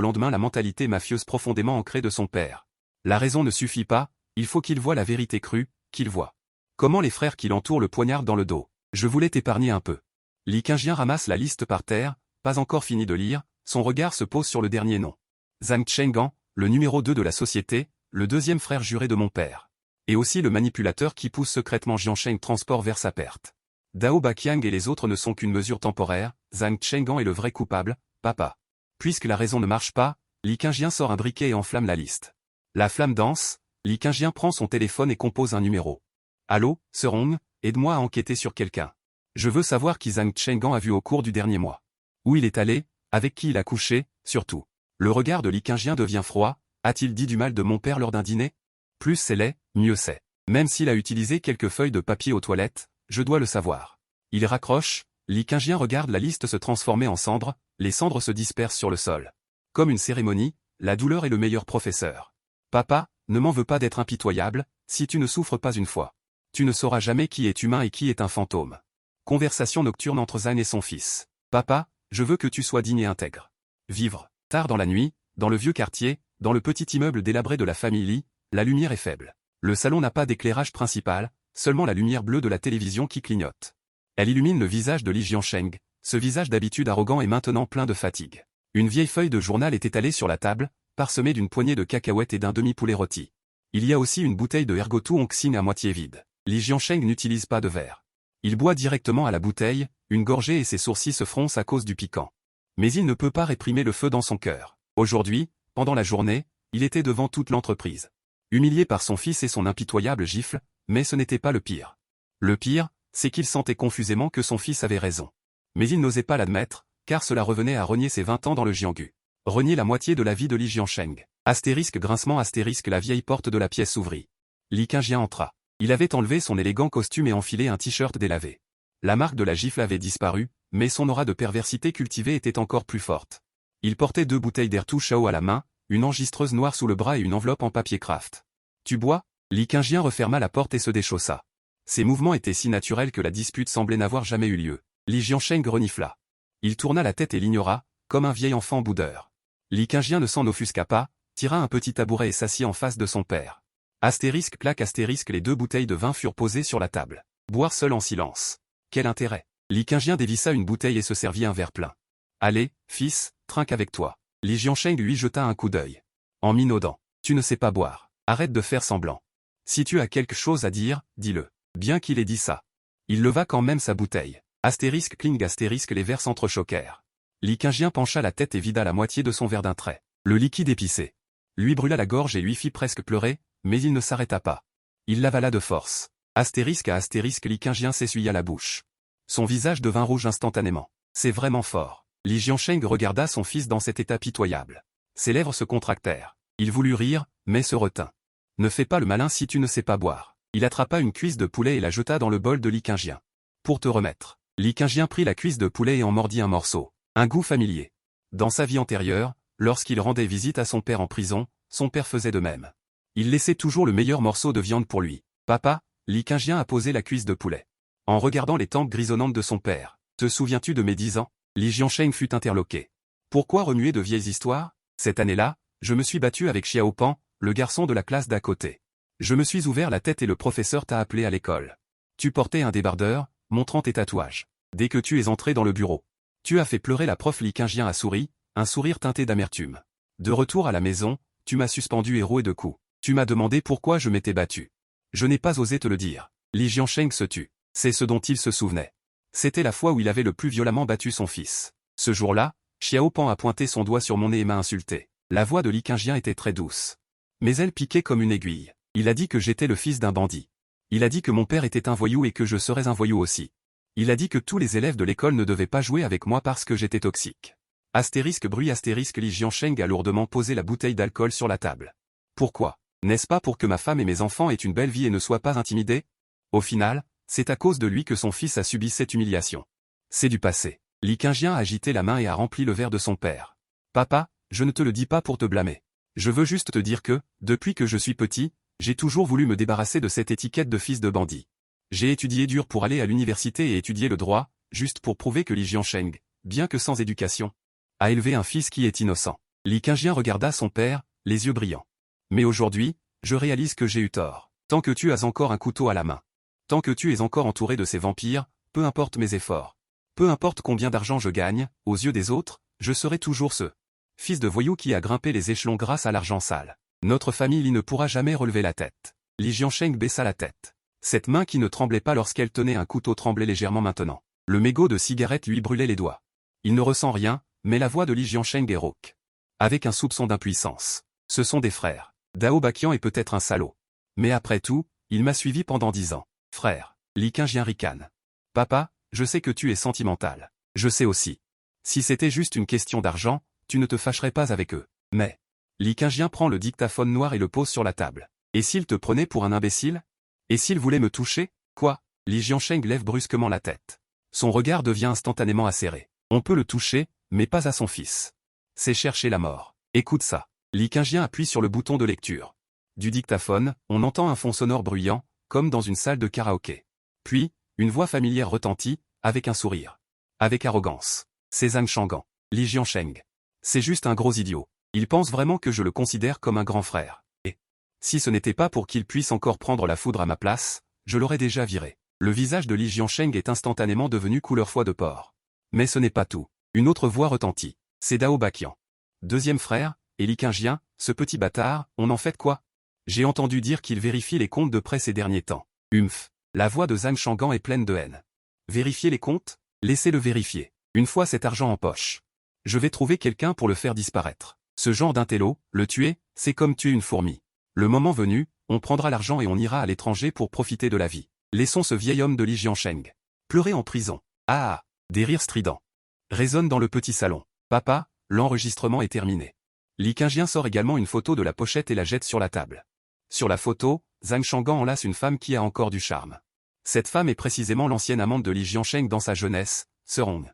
lendemain la mentalité mafieuse profondément ancrée de son père. La raison ne suffit pas, il faut qu'il voie la vérité crue, qu'il voie comment les frères qui l'entourent le poignardent dans le dos. Je voulais t'épargner un peu. Li Qingjian ramasse la liste par terre, pas encore fini de lire, son regard se pose sur le dernier nom. Zhang Chenggan, le numéro 2 de la société, le deuxième frère juré de mon père. Et aussi le manipulateur qui pousse secrètement Jiang Sheng transport vers sa perte. Dao Baqiang et les autres ne sont qu'une mesure temporaire, Zhang Cheng'an est le vrai coupable, papa. Puisque la raison ne marche pas, Li Qingjian sort un briquet et enflamme la liste. La flamme danse, Li Qingjian prend son téléphone et compose un numéro. Allô, Serong, aide-moi à enquêter sur quelqu'un. Je veux savoir qui Zhang Cheng'an a vu au cours du dernier mois. Où il est allé, avec qui il a couché, surtout. Le regard de Li Qingjian devient froid, a-t-il dit du mal de mon père lors d'un dîner? Plus c'est laid, mieux c'est. Même s'il a utilisé quelques feuilles de papier aux toilettes, je dois le savoir. Il raccroche, Li Qingjian regarde la liste se transformer en cendres, les cendres se dispersent sur le sol. Comme une cérémonie, la douleur est le meilleur professeur. Papa, ne m'en veux pas d'être impitoyable, si tu ne souffres pas une fois. Tu ne sauras jamais qui est humain et qui est un fantôme. Conversation nocturne entre Zhang et son fils. Papa, je veux que tu sois digne et intègre. Vivre. Tard dans la nuit, dans le vieux quartier, dans le petit immeuble délabré de la famille Li, la lumière est faible. Le salon n'a pas d'éclairage principal, seulement la lumière bleue de la télévision qui clignote. Elle illumine le visage de Li Jiansheng, ce visage d'habitude arrogant est maintenant plein de fatigue. Une vieille feuille de journal est étalée sur la table, parsemée d'une poignée de cacahuètes et d'un demi-poulet rôti. Il y a aussi une bouteille de Ergotu Onxing à moitié vide. Li Jiansheng n'utilise pas de verre. Il boit directement à la bouteille, une gorgée et ses sourcils se froncent à cause du piquant. Mais il ne peut pas réprimer le feu dans son cœur. Aujourd'hui, pendant la journée, il était devant toute l'entreprise. Humilié par son fils et son impitoyable gifle, mais ce n'était pas le pire. Le pire, c'est qu'il sentait confusément que son fils avait raison. Mais il n'osait pas l'admettre, car cela revenait à renier ses 20 ans dans le Jianghu. Renier la moitié de la vie de Li Jiansheng. Astérisque grincement astérisque la vieille porte de la pièce s'ouvrit. Li Qingjian entra. Il avait enlevé son élégant costume et enfilé un t-shirt délavé. La marque de la gifle avait disparu, mais son aura de perversité cultivée était encore plus forte. Il portait 2 bouteilles d'Airtou Shao à la main, une enregistreuse noire sous le bras et une enveloppe en papier craft. Tu bois? Li Qingjian referma la porte et se déchaussa. Ses mouvements étaient si naturels que la dispute semblait n'avoir jamais eu lieu. Li Jiansheng renifla. Il tourna la tête et l'ignora, comme un vieil enfant boudeur. Li Qingjian ne s'en offusqua pas, tira un petit tabouret et s'assit en face de son père. Astérisque claque astérisque les 2 bouteilles de vin furent posées sur la table. Boire seul en silence. Quel intérêt? Li Qingjian dévissa une bouteille et se servit un verre plein. Allez, fils, trinque avec toi. Li Jiansheng lui jeta un coup d'œil. En minaudant. Tu ne sais pas boire. Arrête de faire semblant. Si tu as quelque chose à dire, dis-le. Bien qu'il ait dit ça. Il leva quand même sa bouteille. Astérisque cling astérisque les verres s'entrechoquèrent. Li Qingjian pencha la tête et vida la moitié de son verre d'un trait. Le liquide épicé lui brûla la gorge et lui fit presque pleurer, mais il ne s'arrêta pas. Il l'avala de force. Astérisque à astérisque Li Qingjian s'essuya la bouche. Son visage devint rouge instantanément. C'est vraiment fort. Li Jiansheng regarda son fils dans cet état pitoyable. Ses lèvres se contractèrent. Il voulut rire, mais se retint. Ne fais pas le malin si tu ne sais pas boire. Il attrapa une cuisse de poulet et la jeta dans le bol de Li Qingjian. Pour te remettre. Li Qingjian prit la cuisse de poulet et en mordit un morceau. Un goût familier. Dans sa vie antérieure, lorsqu'il rendait visite à son père en prison, son père faisait de même. Il laissait toujours le meilleur morceau de viande pour lui. Papa, Li Qingjian a posé la cuisse de poulet. En regardant les tempes grisonnantes de son père. Te souviens-tu de mes 10 ans? Li Jiansheng fut interloqué. Pourquoi remuer de vieilles histoires? Cette année-là, je me suis battu avec Xiao Pan, le garçon de la classe d'à côté. Je me suis ouvert la tête et le professeur t'a appelé à l'école. Tu portais un débardeur, montrant tes tatouages. Dès que tu es entré dans le bureau, tu as fait pleurer la prof. Li Qingjian a souri, un sourire teinté d'amertume. De retour à la maison, tu m'as suspendu et roué de coups. Tu m'as demandé pourquoi je m'étais battu. Je n'ai pas osé te le dire. Li Jiansheng se tut. C'est ce dont il se souvenait. C'était la fois où il avait le plus violemment battu son fils. Ce jour-là, Xiao Pan a pointé son doigt sur mon nez et m'a insulté. La voix de Li Qingjian était très douce. Mais elle piquait comme une aiguille. Il a dit que j'étais le fils d'un bandit. Il a dit que mon père était un voyou et que je serais un voyou aussi. Il a dit que tous les élèves de l'école ne devaient pas jouer avec moi parce que j'étais toxique. Astérisque bruit astérisque Li Jiansheng a lourdement posé la bouteille d'alcool sur la table. Pourquoi? N'est-ce pas pour que ma femme et mes enfants aient une belle vie et ne soient pas intimidés? Au final, c'est à cause de lui que son fils a subi cette humiliation. C'est du passé. Li Qingjian a agité la main et a rempli le verre de son père. Papa, je ne te le dis pas pour te blâmer. Je veux juste te dire que, depuis que je suis petit, j'ai toujours voulu me débarrasser de cette étiquette de fils de bandit. J'ai étudié dur pour aller à l'université et étudier le droit, juste pour prouver que Li Jiansheng, bien que sans éducation, a élevé un fils qui est innocent. Li Qingjian regarda son père, les yeux brillants. Mais aujourd'hui, je réalise que j'ai eu tort. Tant que tu as encore un couteau à la main. Tant que tu es encore entouré de ces vampires, peu importe mes efforts. Peu importe combien d'argent je gagne, aux yeux des autres, je serai toujours ce fils de voyou qui a grimpé les échelons grâce à l'argent sale. Notre famille Li ne pourra jamais relever la tête. Li Jiansheng baissa la tête. Cette main qui ne tremblait pas lorsqu'elle tenait un couteau tremblait légèrement maintenant. Le mégot de cigarette lui brûlait les doigts. Il ne ressent rien, mais la voix de Li Jiansheng est rauque. Avec un soupçon d'impuissance. Ce sont des frères. Dao Baqian est peut-être un salaud. Mais après tout, il m'a suivi pendant 10 ans. Frère. Li Qingjian ricane. Papa, je sais que tu es sentimental. Je sais aussi. Si c'était juste une question d'argent, tu ne te fâcherais pas avec eux. Mais... Li Qingjian prend le dictaphone noir et le pose sur la table. Et s'il te prenait pour un imbécile? Et s'il voulait me toucher? Quoi? Li Jiansheng lève brusquement la tête. Son regard devient instantanément acéré. On peut le toucher, mais pas à son fils. C'est chercher la mort. Écoute ça. Li Qingjian appuie sur le bouton de lecture. Du dictaphone, on entend un fond sonore bruyant, comme dans une salle de karaoké. Puis, une voix familière retentit, avec un sourire. Avec arrogance. C'est Zhang Shangan. Li Jiansheng. C'est juste un gros idiot. Il pense vraiment que je le considère comme un grand frère. Et si ce n'était pas pour qu'il puisse encore prendre la foudre à ma place, je l'aurais déjà viré. Le visage de Li Jiansheng est instantanément devenu couleur foie de porc. Mais ce n'est pas tout. Une autre voix retentit. C'est Dao Baqian. Deuxième frère, et Li Qingjian, ce petit bâtard, on en fait quoi? J'ai entendu dire qu'il vérifie les comptes de près ces derniers temps. Humph. La voix de Zhang Shangan est pleine de haine. Vérifier les comptes? Laissez-le vérifier. Une fois cet argent en poche. Je vais trouver quelqu'un pour le faire disparaître. Ce genre d'intello, le tuer, c'est comme tuer une fourmi. Le moment venu, on prendra l'argent et on ira à l'étranger pour profiter de la vie. Laissons ce vieil homme de Li Jiansheng pleurer en prison. Ah! Des rires stridents résonnent dans le petit salon. Papa, l'enregistrement est terminé. Li Qingjian sort également une photo de la pochette et la jette sur la table. Sur la photo, Zhang Shangan enlace une femme qui a encore du charme. Cette femme est précisément l'ancienne amante de Li Jiansheng dans sa jeunesse, Serong.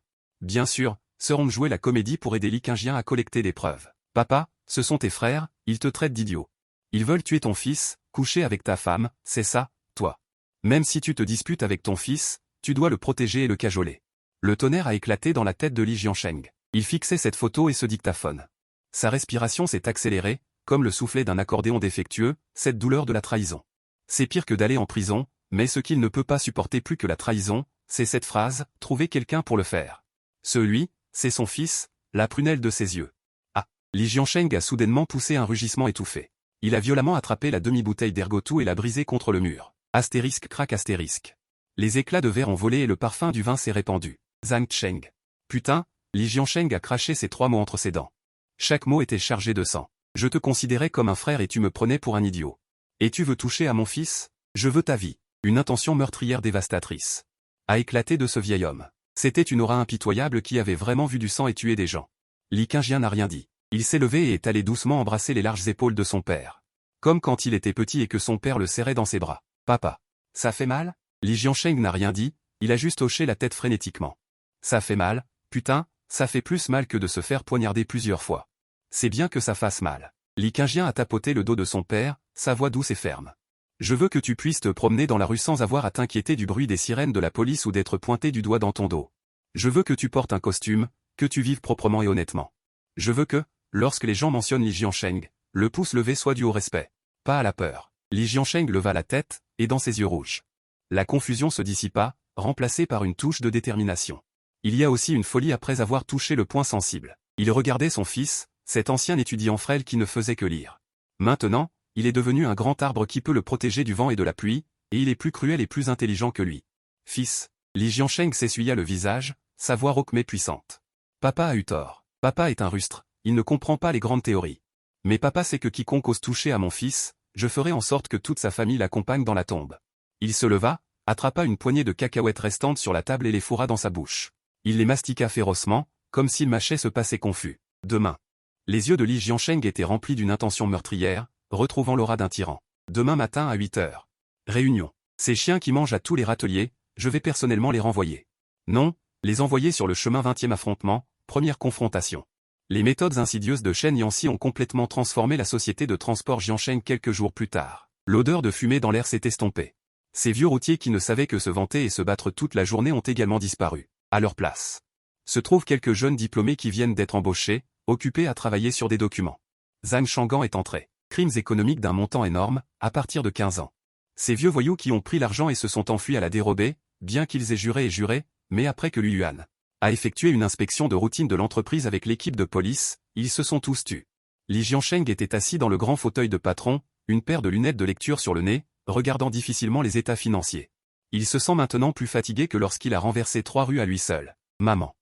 Bien sûr, Serong jouait la comédie pour aider Li Qingjian à collecter des preuves. Papa, ce sont tes frères, ils te traitent d'idiot. Ils veulent tuer ton fils, coucher avec ta femme, c'est ça, toi. Même si tu te disputes avec ton fils, tu dois le protéger et le cajoler. Le tonnerre a éclaté dans la tête de Li Jiansheng. Il fixait cette photo et ce dictaphone. Sa respiration s'est accélérée, comme le soufflet d'un accordéon défectueux, cette douleur de la trahison. C'est pire que d'aller en prison, mais ce qu'il ne peut pas supporter plus que la trahison, c'est cette phrase, trouver quelqu'un pour le faire. Celui, c'est son fils, la prunelle de ses yeux. Li Jiansheng a soudainement poussé un rugissement étouffé. Il a violemment attrapé la demi-bouteille d'ergotou et l'a brisée contre le mur. Astérisque craque astérisque. Les éclats de verre ont volé et le parfum du vin s'est répandu. Zhang Cheng. Putain, Li Jiansheng a craché ces 3 mots entre ses dents. Chaque mot était chargé de sang. Je te considérais comme un frère et tu me prenais pour un idiot. Et tu veux toucher à mon fils? Je veux ta vie. Une intention meurtrière dévastatrice a éclaté de ce vieil homme. C'était une aura impitoyable qui avait vraiment vu du sang et tué des gens. Li Qingjian n'a rien dit. Il s'est levé et est allé doucement embrasser les larges épaules de son père. Comme quand il était petit et que son père le serrait dans ses bras. Papa. Ça fait mal? Li Jiansheng n'a rien dit, il a juste hoché la tête frénétiquement. Ça fait mal, putain, ça fait plus mal que de se faire poignarder plusieurs fois. C'est bien que ça fasse mal. Li Qingjian a tapoté le dos de son père, sa voix douce et ferme. Je veux que tu puisses te promener dans la rue sans avoir à t'inquiéter du bruit des sirènes de la police ou d'être pointé du doigt dans ton dos. Je veux que tu portes un costume, que tu vives proprement et honnêtement. Je veux que, lorsque les gens mentionnent Li Jiansheng, le pouce levé soit dû au respect, pas à la peur. Li Jiansheng leva la tête, et dans ses yeux rouges. La confusion se dissipa, remplacée par une touche de détermination. Il y a aussi une folie après avoir touché le point sensible. Il regardait son fils, cet ancien étudiant frêle qui ne faisait que lire. Maintenant, il est devenu un grand arbre qui peut le protéger du vent et de la pluie, et il est plus cruel et plus intelligent que lui. Fils. Li Jiansheng s'essuya le visage, sa voix rauque mais puissante. Papa a eu tort. Papa est un rustre. Il ne comprend pas les grandes théories. Mais papa sait que quiconque ose toucher à mon fils, je ferai en sorte que toute sa famille l'accompagne dans la tombe. Il se leva, attrapa une poignée de cacahuètes restantes sur la table et les fourra dans sa bouche. Il les mastiqua férocement, comme s'il mâchait ce passé confus. Demain. Les yeux de Li Jiansheng étaient remplis d'une intention meurtrière, retrouvant l'aura d'un tyran. Demain matin à 8 heures. Réunion. Ces chiens qui mangent à tous les râteliers, je vais personnellement les renvoyer. Non, les envoyer sur le chemin 20e affrontement, première confrontation. Les méthodes insidieuses de Shen Yanxi ont complètement transformé la société de transport Jiansheng quelques jours plus tard. L'odeur de fumée dans l'air s'est estompée. Ces vieux routiers qui ne savaient que se vanter et se battre toute la journée ont également disparu. À leur place se trouvent quelques jeunes diplômés qui viennent d'être embauchés, occupés à travailler sur des documents. Zhang Shangan est entré. Crimes économiques d'un montant énorme, à partir de 15 ans. Ces vieux voyous qui ont pris l'argent et se sont enfuis à la dérobée, bien qu'ils aient juré et juré, mais après que Lu Yuan a effectué une inspection de routine de l'entreprise avec l'équipe de police, ils se sont tous tus. Li Jiansheng était assis dans le grand fauteuil de patron, une paire de lunettes de lecture sur le nez, regardant difficilement les états financiers. Il se sent maintenant plus fatigué que lorsqu'il a renversé 3 rues à lui seul. Maman.